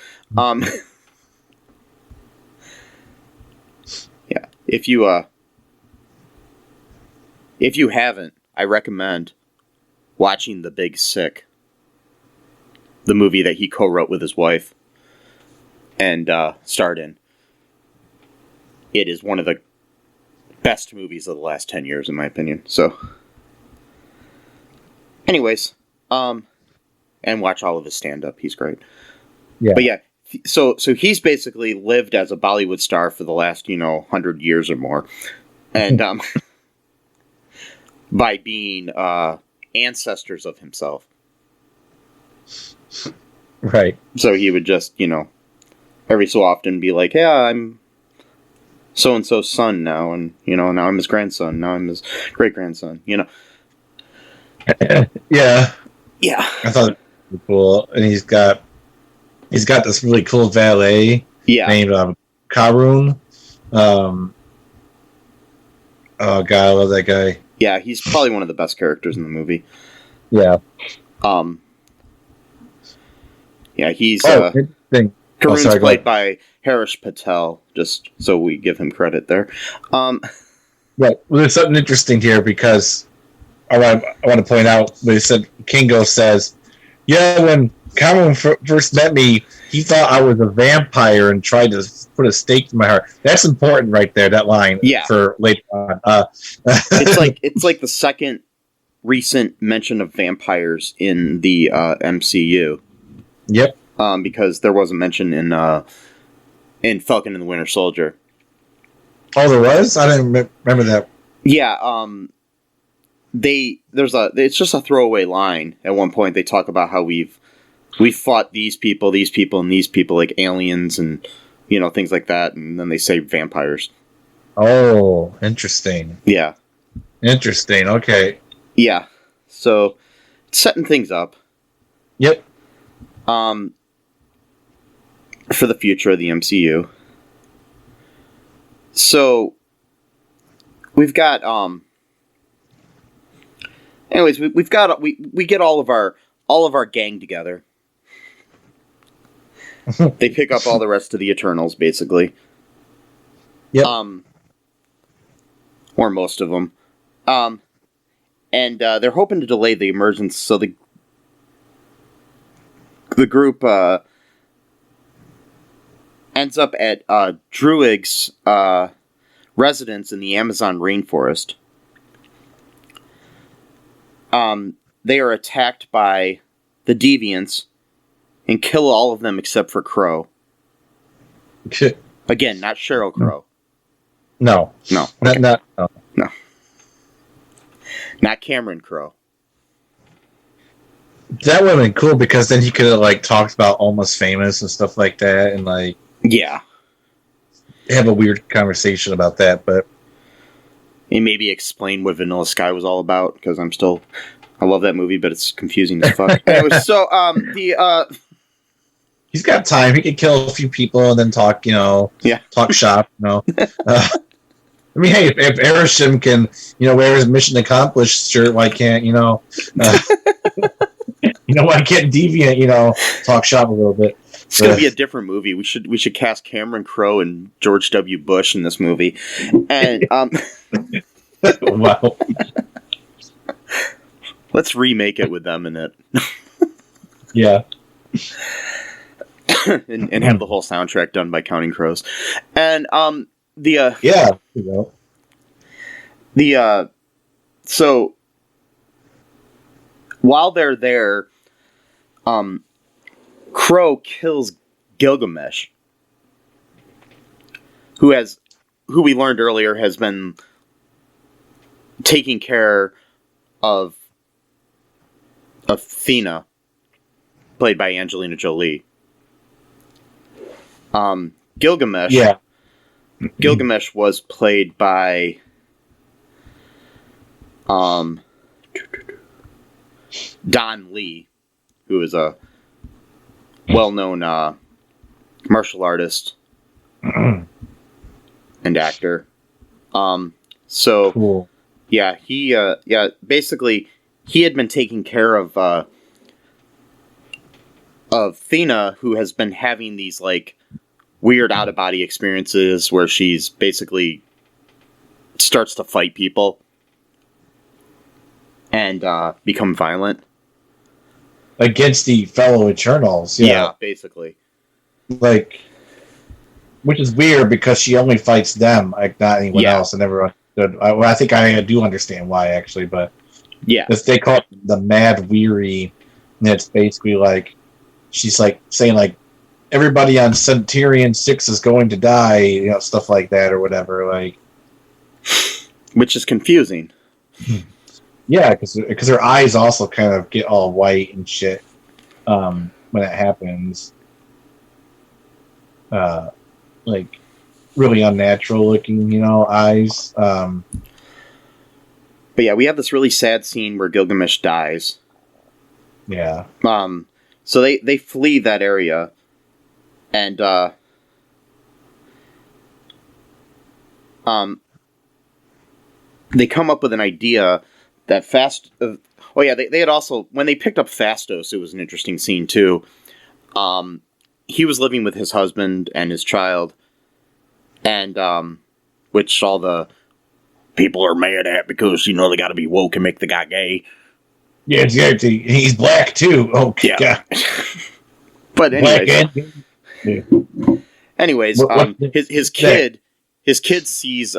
yeah, if you haven't, I recommend watching The Big Sick, the movie that he co-wrote with his wife and starred in. It is one of the best movies of the last 10 years, in my opinion. So, anyways, and watch all of his stand-up. He's great. Yeah. But yeah, so he's basically lived as a Bollywood star for the last, 100 years or more. And by being ancestors of himself. Right. So he would just, every so often be like, yeah, I'm so-and-so's son now, and, now I'm his grandson, now I'm his great-grandson, Yeah. Yeah. I thought it was cool. And he's got this really cool valet named Karun. Oh, God, I love that guy. Yeah, he's probably one of the best characters in the movie. Yeah. Yeah, he's... interesting. Karun's played by Harish Patel, just so we give him credit there. Right. Well, there's something interesting here because I want to point out, they said, Kingo says, yeah, when Cameron first met me, he thought I was a vampire and tried to put a stake in my heart. That's important right there, that line. Yeah. For later on. it's like the second recent mention of vampires in the MCU. Yep. Because there wasn't mention in Falcon and the Winter Soldier. Oh, there was? I didn't remember that. Yeah, it's just a throwaway line. At one point they talk about how we've fought these people, and these people, like aliens and, things like that, and then they say vampires. Oh, interesting. Yeah. Interesting, okay. Yeah. So, it's setting things up. Yep. For the future of the MCU. So, we've got, anyways, we get all of our gang together. They pick up all the rest of the Eternals, basically. Yep. Or most of them. And they're hoping to delay the emergence, so the group ends up at Druig's residence in the Amazon rainforest. They are attacked by the Deviants and kill all of them except for Crow. Again, not Sheryl Crow. No. No. Okay. No. Not Cameron Crowe. That would have been cool because then he could have talked about Almost Famous and stuff like that, and have a weird conversation about that. But and maybe explain what Vanilla Sky was all about, because I love that movie, but it's confusing as fuck. Anyway, so he's got time. He could kill a few people and then talk, talk shop. I mean, hey, if Erisham can, wear his mission accomplished shirt, why can't, why can't Deviant, talk shop a little bit? It's gonna be a different movie. We should cast Cameron Crowe and George W. Bush in this movie, and wow. Let's remake it with them in it. Yeah. and have the whole soundtrack done by Counting Crows, and so while they're there, Crow kills Gilgamesh, who we learned earlier has been taking care of Athena, played by Angelina Jolie. Gilgamesh. Yeah. Gilgamesh was played by Don Lee, who is a well-known martial artist and actor. So cool. Yeah, basically he had been taking care of Athena, who has been having these weird out-of-body experiences where she's basically starts to fight people and become violent against the fellow Eternals. Yeah, basically. Which is weird because she only fights them, not anyone else. I never understood. I think I do understand why, actually, but yeah, they call it the Mad Weary, and it's basically she's saying everybody on Centurion 6 is going to die, stuff like that or whatever, which is confusing. Yeah, because her eyes also kind of get all white and shit when it happens. Really unnatural looking, eyes. But yeah, we have this really sad scene where Gilgamesh dies. Yeah. So they flee that area, and they come up with an idea that they had also, when they picked up Phastos, it was an interesting scene too. He was living with his husband and his child, and which all the people are mad at because they got to be woke and make the guy gay. Yeah, exactly. He's black too. Oh, yeah. God. But anyways, Yeah. anyways, What- his kid sees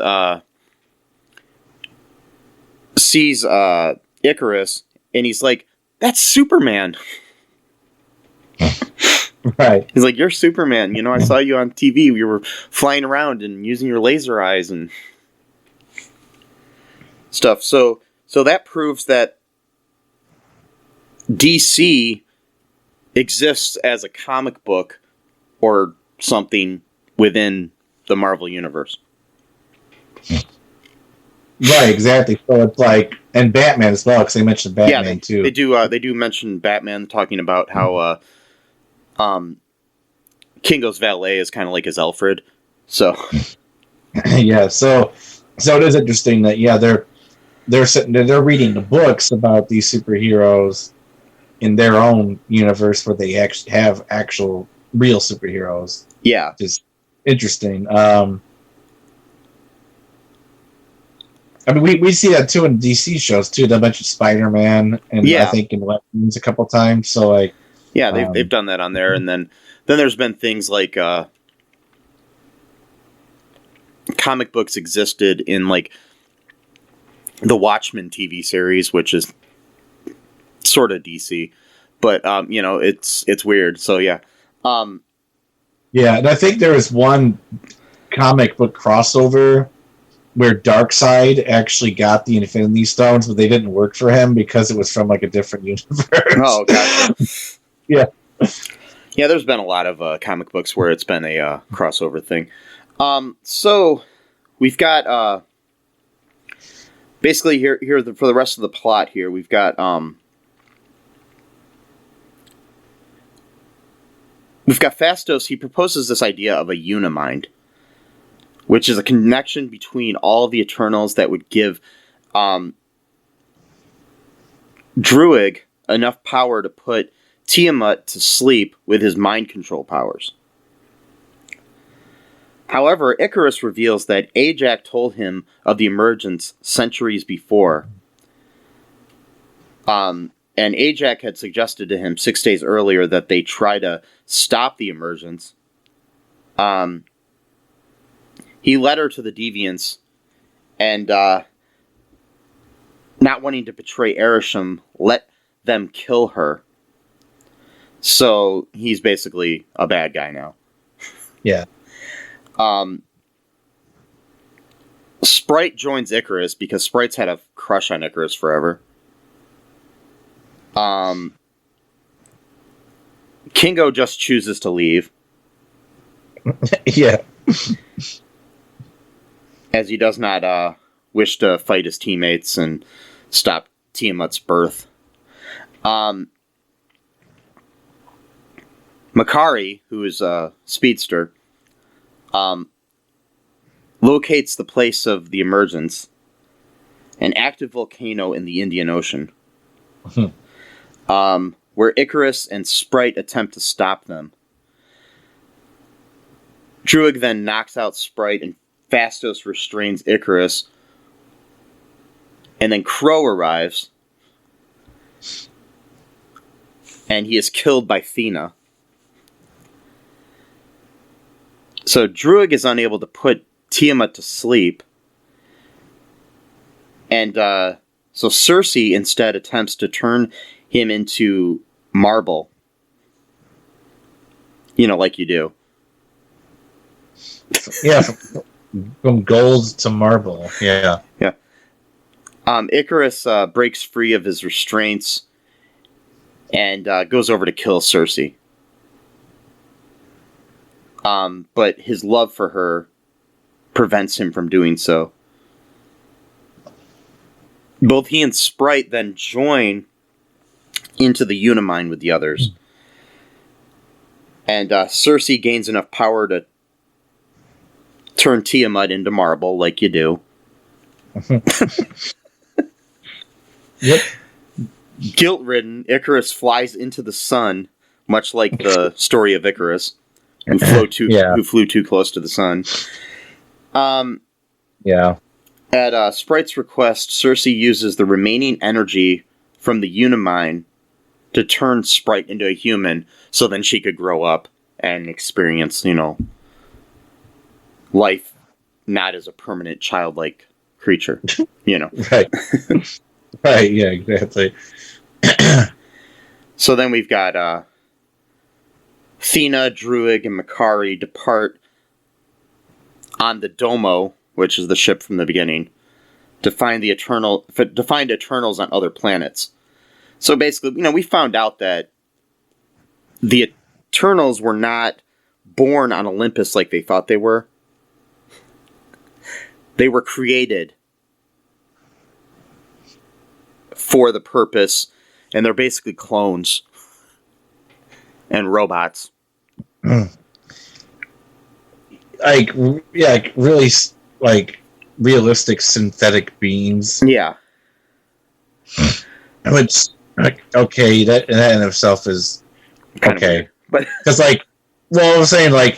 Icarus, and he's like, "That's Superman." Right. He's like, "You're Superman. You know, I saw you on TV. You were flying around and using your laser eyes and stuff." So that proves that DC exists as a comic book or something within the Marvel universe. Right, exactly. So it's like, and Batman as well, because they mentioned Batman too. They do. They do mention Batman, talking about how Kingo's valet is kind of like his Alfred. So Yeah, so it is interesting that they're sitting there, they're reading the books about these superheroes in their own universe where they actually have actual real superheroes. yeah, Just interesting. I mean, we see that too in DC shows too. They mentioned Spider-Man, and I think in Legends a couple times. So like, yeah, they've done that on there, and then there's been things like comic books existed in like the Watchmen TV series, which is sort of DC, but it's weird. So yeah, yeah, and I think there was one comic book crossover where Darkseid actually got the Infinity Stones, but they didn't work for him because it was from like a different universe. Oh, gotcha. Yeah. Yeah, there's been a lot of comic books where it's been a crossover thing. So we've got basically here for the rest of the plot here, we've got Phastos. He proposes this idea of a unimind, which is a connection between all of the Eternals that would give Druig enough power to put Tiamat to sleep with his mind control powers. However, Icarus reveals that Ajax told him of the emergence centuries before. And Ajax had suggested to him 6 days earlier that they try to stop the emergence. He led her to the Deviants, and not wanting to betray Erisham, let them kill her. So he's basically a bad guy now. Yeah. Sprite joins Icarus because Sprite's had a crush on Icarus forever. Kingo just chooses to leave. Yeah. As he does not wish to fight his teammates and stop Tiamat's birth. Makari, who is a speedster, locates the place of the emergence, an active volcano in the Indian Ocean, where Icarus and Sprite attempt to stop them. Druig then knocks out Sprite, and Phastos restrains Icarus, and then Crow arrives, and he is killed by Thena. So Druig is unable to put Tiamat to sleep, and so Cersei instead attempts to turn him into marble. You know, like you do. Yeah. From gold to marble. Yeah. Yeah. Icarus breaks free of his restraints and goes over to kill Cersei. But his love for her prevents him from doing so. Both he and Sprite then join into the Unimind with the others. And Cersei gains enough power to turn Tiamat into marble, like you do. Yep. Guilt-ridden, Icarus flies into the sun, much like the story of Icarus, who flew too close to the sun. Yeah. At Sprite's request, Cersei uses the remaining energy from the Unimind to turn Sprite into a human, so then she could grow up and experience, life not as a permanent childlike creature, Right. Right, yeah, exactly. So then we've got Thena, Druig, and Makari depart on the Domo, which is the ship from the beginning, to find Eternals on other planets. So basically, we found out that the Eternals were not born on Olympus like they thought they were. They were created for the purpose, and they're basically clones and robots. Really, realistic synthetic beings. Yeah. Which, okay, that in itself is Kind of okay. weird, but Because, I'm saying,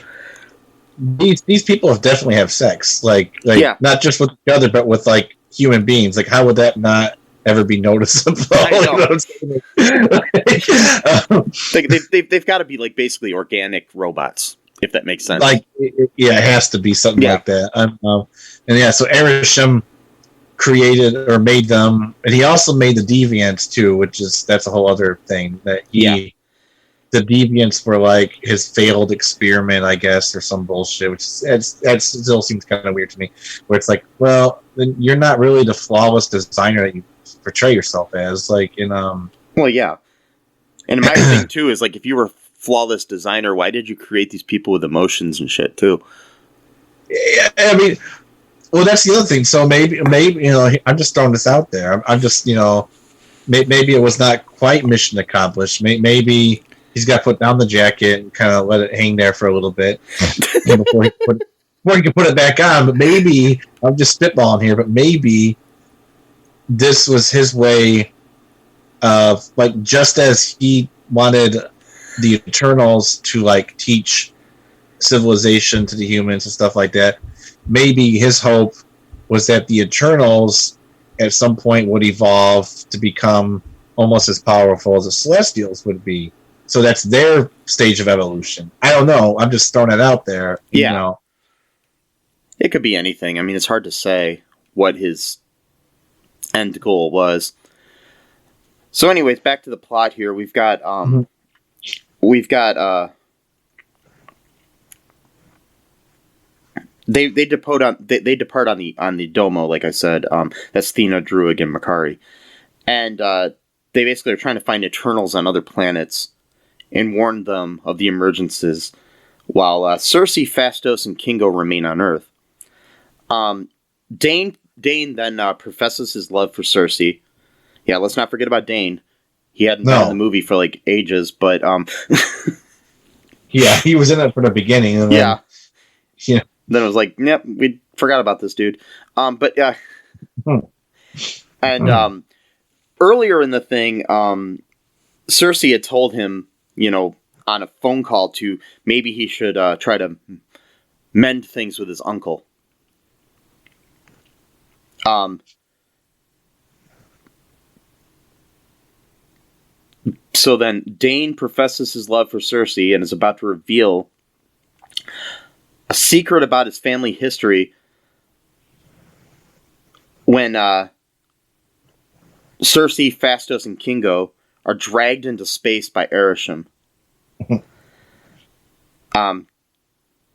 these people definitely have sex. Yeah. Not just with each other, but with, human beings. How would that not ever be noticeable? I know. They've got to be, basically organic robots, if that makes sense. It has to be something like that. So Erisham created or made them, and he also made the Deviants too, that's a whole other thing. The Deviants were his failed experiment, I guess, or some bullshit. Which that still seems kind of weird to me. Where it's well, then you're not really the flawless designer that you portray yourself as. Well, yeah. And my thing too is if you were a flawless designer, why did you create these people with emotions and shit too? Yeah, I mean, well, that's the other thing. So maybe I'm just throwing this out there. I'm just maybe it was not quite mission accomplished. Maybe he's got to put down the jacket and kind of let it hang there for a little bit before he can put it back on. But maybe I'm just spitballing here. But maybe this was his way of just as he wanted the Eternals to teach civilization to the humans and stuff like that. Maybe his hope was that the Eternals at some point would evolve to become almost as powerful as the Celestials would be. So that's their stage of evolution. I don't know. I'm just throwing it out there. Yeah. It could be anything. I mean, it's hard to say what his end goal was. So anyways, back to the plot here. We've got They depart on the Domo, like I said. That's Thena, Druig, and Makari, and they basically are trying to find Eternals on other planets and warn them of the emergences, while Cersei, Phastos, and Kingo remain on Earth. Dane then professes his love for Cersei. Yeah, let's not forget about Dane. He hadn't been in the movie for ages, but yeah, he was in it from the beginning. And yeah. Then it was yep, we forgot about this dude. But yeah. And earlier in the thing, Cersei had told him, on a phone call to maybe he should try to mend things with his uncle. So then Dane professes his love for Cersei and is about to reveal a secret about his family history when Cersei, Phastos, and Kingo are dragged into space by Erisham.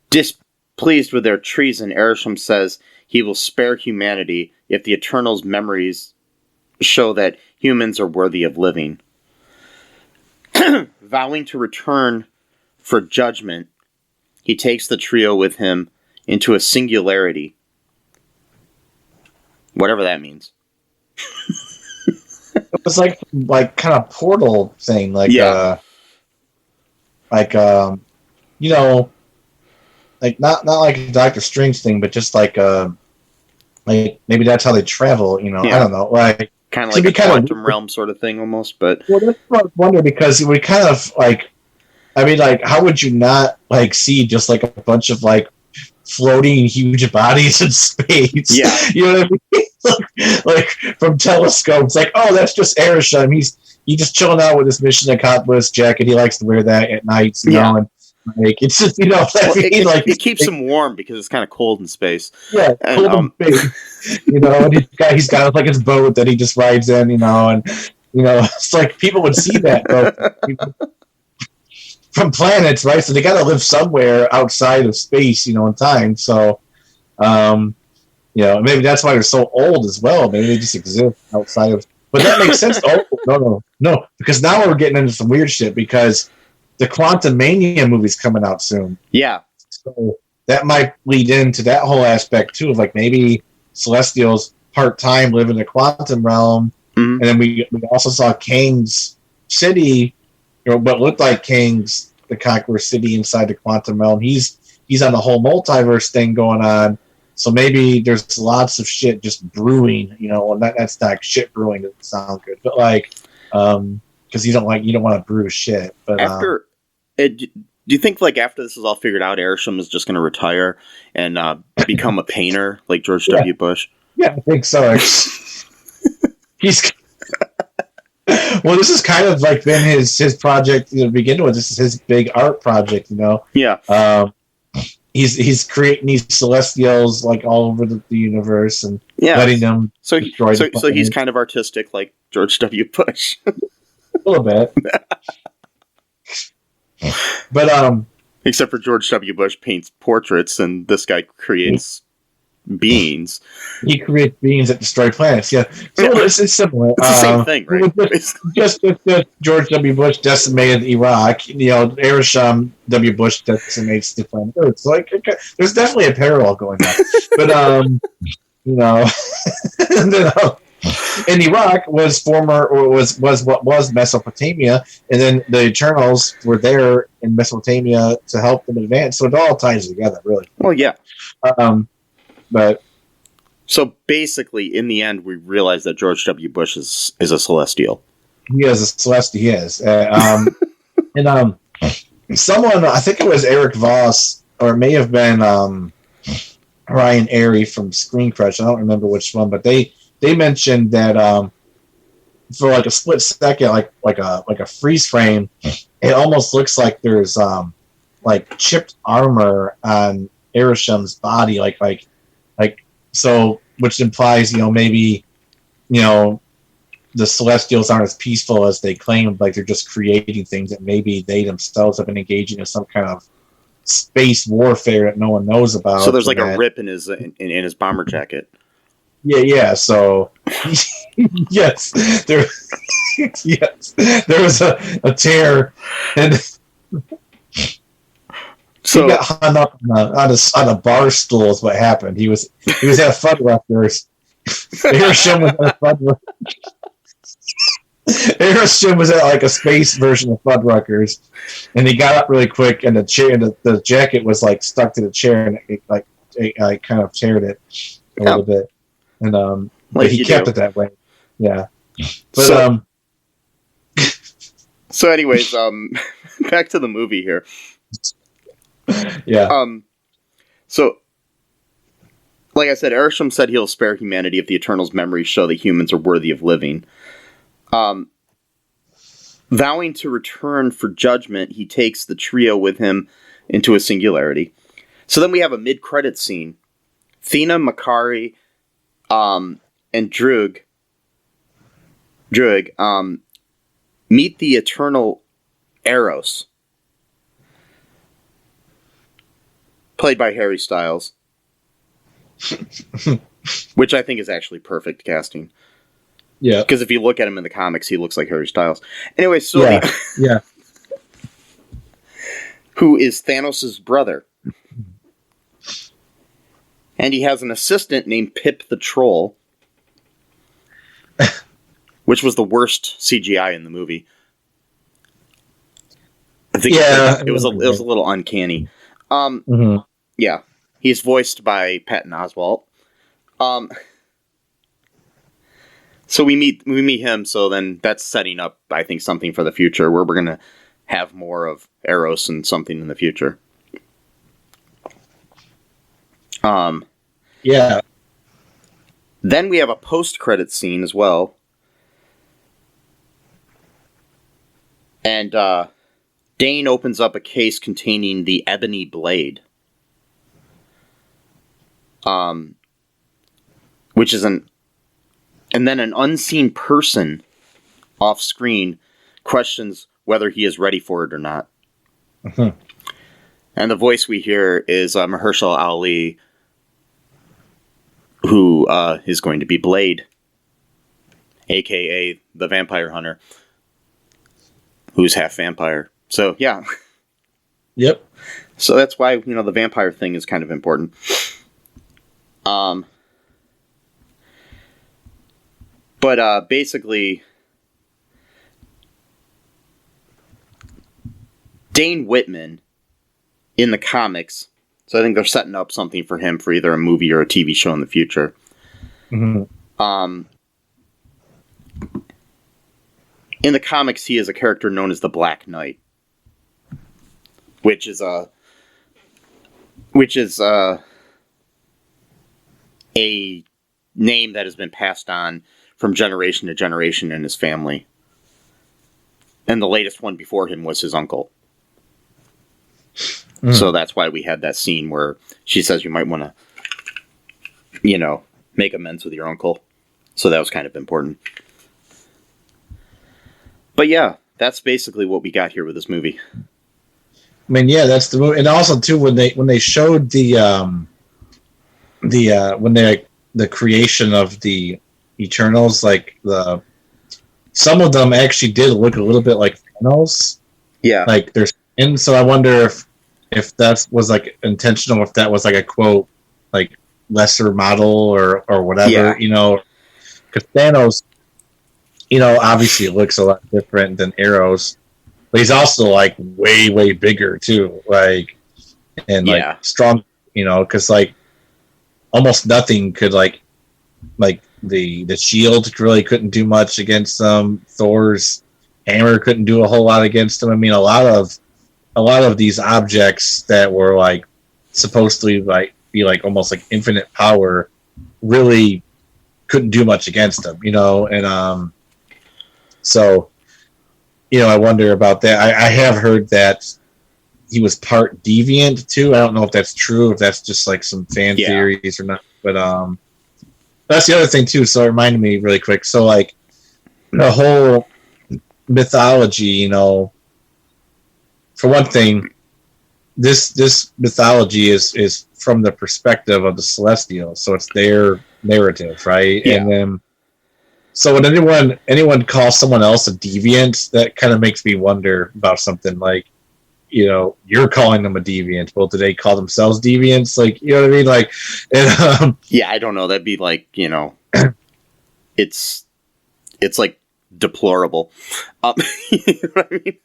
Displeased with their treason, Erisham says he will spare humanity if the Eternals' memories show that humans are worthy of living. Vowing to return for judgment, he takes the trio with him into a singularity. Whatever that means. It was like kind of portal thing, not like a Doctor Strange thing, but just maybe that's how they travel. I don't know, kind of like a quantum realm sort of thing, almost. But that's what I wonder, because we kind of how would you not see just a bunch of floating huge bodies in space? Yeah, you know what I mean? From telescopes, oh, that's just Erisham. He's he just chilling out with his mission accomplished jacket. He likes to wear that at nights, you know, and like it's just well, it keeps him warm because it's kind of cold in space. Yeah, and, cold in space. You know, and he's got like his boat that he just rides in, you know, and you know, it's like people would see that though from planets, right? So they got to live somewhere outside of space, you know, in time. So, you know, maybe that's why they're so old as well. Maybe they just exist outside of. But that makes sense. Oh no, because now we're getting into some weird shit because the Quantum Mania movie's coming out soon. Yeah, so that might lead into that whole aspect too of like maybe Celestials part time live in the quantum realm, and then we also saw Kang's city, you know, what looked like Kang's the Conqueror city inside the quantum realm. He's on the whole multiverse thing going on. So maybe there's lots of shit just brewing, you know. Well, that's not shit brewing. Doesn't sound good, but like, because you don't want to brew shit. But do you think like after this is all figured out, Arishem is just going to retire and become a painter like George W. Bush? Yeah, I think so. He's well, this has kind of like been his project, you know, to begin with. This is his big art project, you know. Yeah. He's creating these Celestials like all over the universe and letting them destroy. So he's kind of artistic like George W. Bush. A little bit. But except for George W. Bush paints portraits and this guy creates beings. He creates beings that destroy planets. Yeah, so it's similar. It's the same thing, right? Just George W. Bush decimated Iraq. You know, Arishem W. Bush decimates the planet Earth. So like, there's definitely a parallel going on. But you know, and then, in Iraq was what was Mesopotamia, and then the Eternals were there in Mesopotamia to help them advance. So it all ties together, really. Well, yeah. But so basically, in the end, we realize that George W. Bush is a Celestial. He is a Celestial. He is, and someone, I think it was Eric Voss, or it may have been Ryan Airy from Screen Crush. I don't remember which one, but they mentioned that for like a split second, like a freeze frame, it almost looks like there's like chipped armor on Arishem's body, like so, which implies, you know, maybe, you know, the Celestials aren't as peaceful as they claim, like they're just creating things that maybe they themselves have been engaging in some kind of space warfare that no one knows about. So there's like a rip in his bomber jacket. Yeah. So yes, there was a tear, and so he got hung up on a bar stool. Is what happened. He was at Fuddruckers. Arishem was at Fuddruckers. Arishem was at like a space version of Fuddruckers, and he got up really quick, and the jacket was like stuck to the chair, and it kind of teared it a little bit. And but he kept it that way. Yeah. But so anyways, back to the movie here. Yeah. So like I said, Arishem said he'll spare humanity if the Eternals' memories show that humans are worthy of living. Vowing to return for judgment, he takes the trio with him into a singularity. So then we have a mid-credit scene. Thena, Makari, and Drug meet the Eternal Eros, played by Harry Styles, which I think is actually perfect casting. Yeah, because if you look at him in the comics, he looks like Harry Styles. Anyway, so yeah, who is Thanos' brother, and he has an assistant named Pip the Troll, which was the worst CGI in the movie. I think it was a little uncanny. Yeah, he's voiced by Patton Oswalt. So we meet him. So then that's setting up, I think, something for the future where we're gonna have more of Eros and something in the future. Yeah. Then we have a post-credit scene as well. And Dane opens up a case containing the ebony blade. Which is and then an unseen person off screen questions whether he is ready for it or not. Mhm. And the voice we hear is Mahershala Ali, who is going to be Blade, aka the vampire hunter, who's half vampire. So yeah. Yep. So that's why, the vampire thing is kind of important. But basically, Dane Whitman in the comics, so I think they're setting up something for him for either a movie or a TV show in the future. Mm-hmm. In the comics, he is a character known as the Black Knight, which is a name that has been passed on from generation to generation in his family. And the latest one before him was his uncle. Mm. So that's why we had that scene where she says you might want to, make amends with your uncle. So that was kind of important. But yeah, that's basically what we got here with this movie. I mean, yeah, that's the movie. And also, too, when they showed the creation of the Eternals, like some of them actually did look a little bit like Thanos. Yeah. Like and so I wonder if that was like intentional, if that was like a quote, like lesser model or whatever, because Thanos, obviously looks a lot different than Arrows, but he's also like way, way bigger too. Like, and like strong, because like almost nothing could like the shield really couldn't do much against them. Thor's hammer couldn't do a whole lot against them. I mean, a lot of these objects that were like supposedly like be like almost like infinite power really couldn't do much against them, and so I wonder about that. I have heard that he was part deviant too. I don't know if that's true, if that's just like some fan theories or not, but that's the other thing too. So it reminded me really quick. So like the whole mythology, for one thing, this mythology is from the perspective of the Celestials. So it's their narrative, right? Yeah. And then so when anyone calls someone else a deviant, that kind of makes me wonder about something like, you're calling them a deviant. Well, do they call themselves deviants? Like, you know what I mean? Like, and, yeah, I don't know. That'd be like, it's like deplorable. You know what I mean?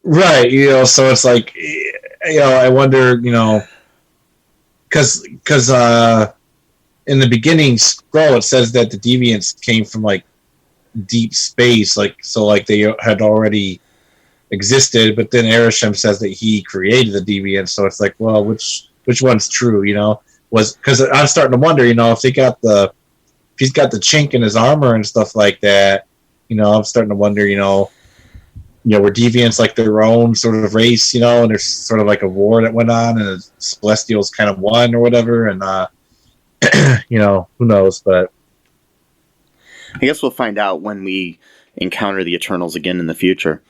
Right. So it's like, I wonder, because in the beginning scroll, it says that the deviants came from like deep space. Like, so like they had already existed, but then Arishem says that he created the deviants, so it's like, well, which one's true, was because I'm starting to wonder, if he's got the chink in his armor and stuff like that, I'm starting to wonder, were deviants like their own sort of race, and there's sort of like a war that went on and the Celestials kind of won or whatever, and who knows, but I guess we'll find out when we encounter the Eternals again in the future.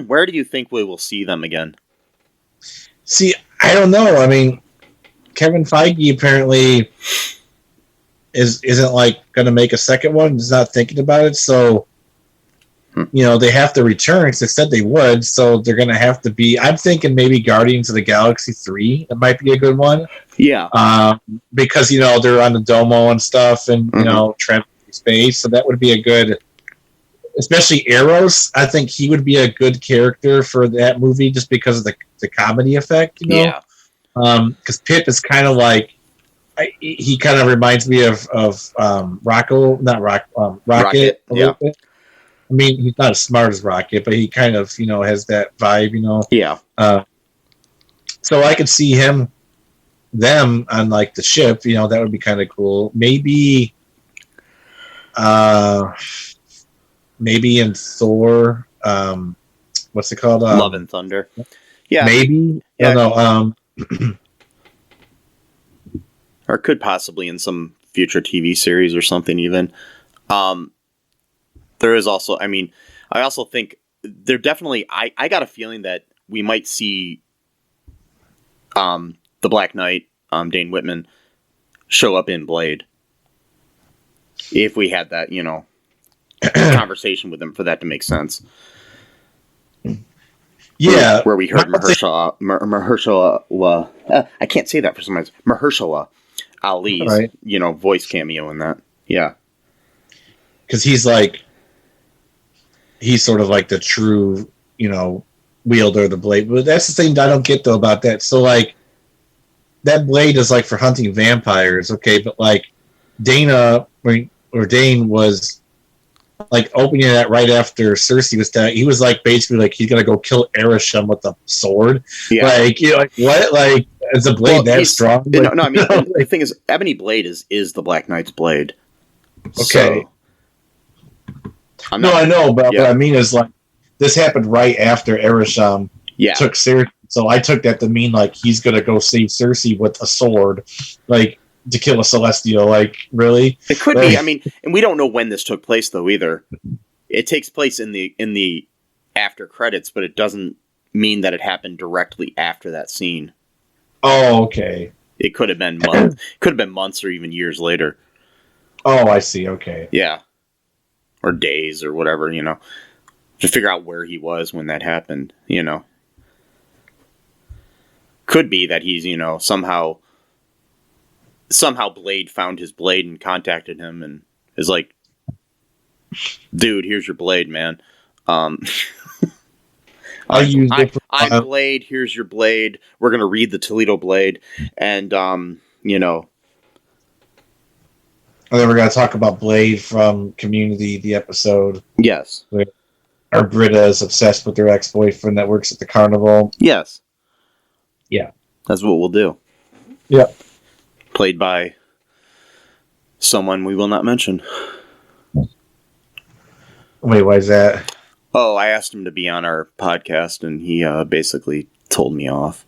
Where do you think we will see them again? See, I don't know. I mean, Kevin Feige apparently isn't like going to make a second one. He's not thinking about it. So, they have to return because they said they would. So they're going to have to be. I'm thinking maybe Guardians of the Galaxy 3. That might be a good one. Yeah. Because they're on the Domo and stuff, and traveling through space. So that would be a good. Especially Arrows, I think he would be a good character for that movie just because of the comedy effect, Yeah. Because Pip is kind of like, he kind of reminds me of Rocco, not Rocket. A little bit. I mean, he's not as smart as Rocket, but he kind of, has that vibe, Yeah. So I could see them on like the ship, that would be kind of cool. Maybe in Thor what's it called? Love and Thunder. Yeah, Maybe. Yeah. I don't know. Or could possibly in some future TV series or something even. There is also, I mean, I also think there definitely, I got a feeling that we might see the Black Knight, Dane Whitman, show up in Blade. If we had that, conversation with him for that to make sense. Yeah. Where we heard Mahershala, I can't say that for some reason. Mahershala Ali's, Right. Voice cameo in that. Yeah. Because he's sort of like the true, wielder of the blade. But that's the thing that I don't get though about that. So like, that blade is like for hunting vampires, okay? But like, Dane was like opening that right after Cersei was dead. He was like basically like he's gonna go kill Erisham with a sword. Yeah. Like like what? Like is a blade that strong? Like, no, I mean the thing is, Ebony Blade is the Black Knight's blade. Okay. I know, but what I mean is like this happened right after Erisham took Cersei. So I took that to mean like he's gonna go save Cersei with a sword, like to kill a Celestial. Like really? It could be. I mean, and we don't know when this took place though either. It takes place in the after credits, but it doesn't mean that it happened directly after that scene. Oh, okay. It could have been months or even years later. Oh, I see. Okay. Yeah. Or days or whatever, to figure out where he was when that happened, Could be that he's, somehow Blade found his blade and contacted him and is like, dude, here's your blade, man. I'll use it. I'm Blade, here's your blade. We're going to read the Toledo Blade. And, And then we're going to talk about Blade from Community, the episode. Yes. Where our Britta is obsessed with her ex-boyfriend that works at the carnival. Yes. Yeah. That's what we'll do. Yeah. Played by someone we will not mention. Wait, why is that? Oh, I asked him to be on our podcast, and he basically told me off.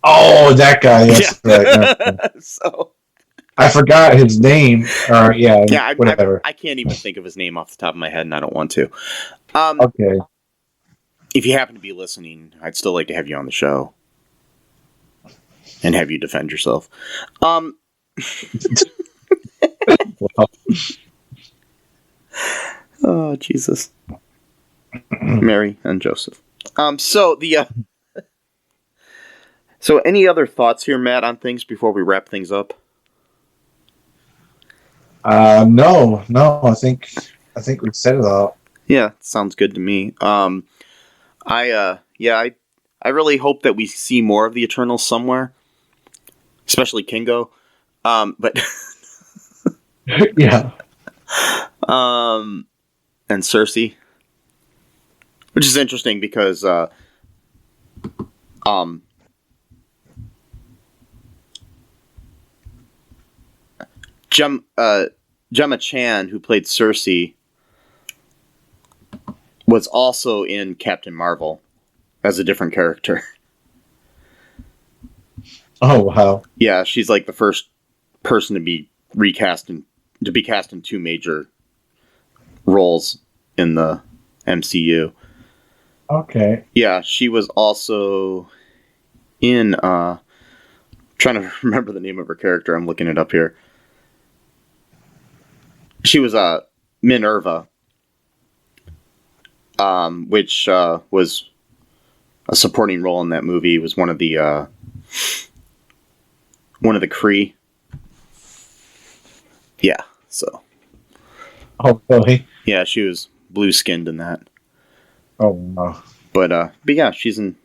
Oh, that guy. Yes, Yeah. right. So I forgot his name. Whatever. I can't even think of his name off the top of my head, and I don't want to. Okay. If you happen to be listening, I'd still like to have you on the show and have you defend yourself. Well, oh, Jesus. Mary and Joseph. So any other thoughts here, Matt, on things before we wrap things up? no. I think we've said it all. Yeah, sounds good to me. I really hope that we see more of the Eternals somewhere, especially Kingo. But Yeah. And Cersei, which is interesting because Gemma Chan, who played Cersei, was also in Captain Marvel as a different character. Oh, wow. Yeah, she's like the first person to be cast in two major roles in the MCU. Okay. Yeah, she was also in trying to remember the name of her character. I'm looking it up here. She was Minerva, which was a supporting role in that movie. Was one of the Kree. Yeah, so. Oh, really? Yeah, she was blue-skinned in that. Oh, wow. But yeah, she's in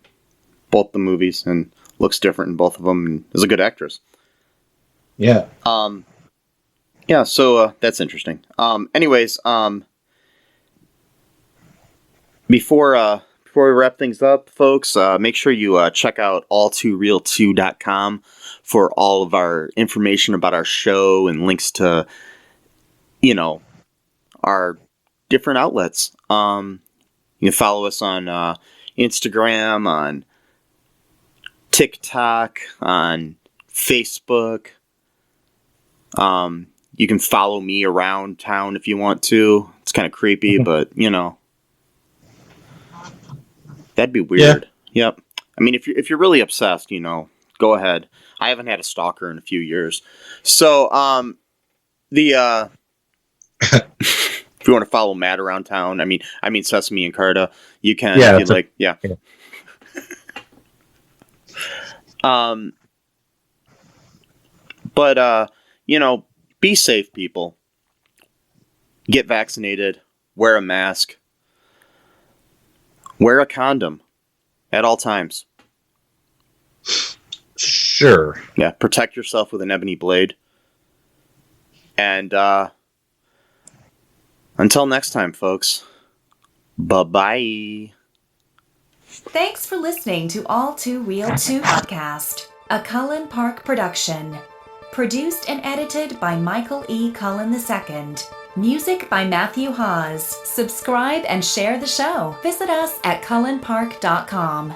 both the movies and looks different in both of them and is a good actress. Yeah. Yeah, so that's interesting. Anyways, before we wrap things up, folks, make sure you check out all2real2.com for all of our information about our show and links to, our different outlets. You can follow us on Instagram, on TikTok, on Facebook. You can follow me around town if you want to. It's kind of creepy, but that'd be weird. Yeah. Yep. I mean, if you're really obsessed, go ahead. I haven't had a stalker in a few years, so if you want to follow Matt around town, I mean Sesame and Carta, you can. Yeah, if you'd like. Yeah. But be safe, people. Get vaccinated. Wear a mask. Wear a condom at all times. Sure. Yeah, protect yourself with an ebony blade. And until next time, folks. Bye-bye. Thanks for listening to All Too Real 2 podcast, a Cullen Park production. Produced and edited by Michael E. Cullen II. Music by Matthew Hawes. Subscribe and share the show. Visit us at cullenpark.com.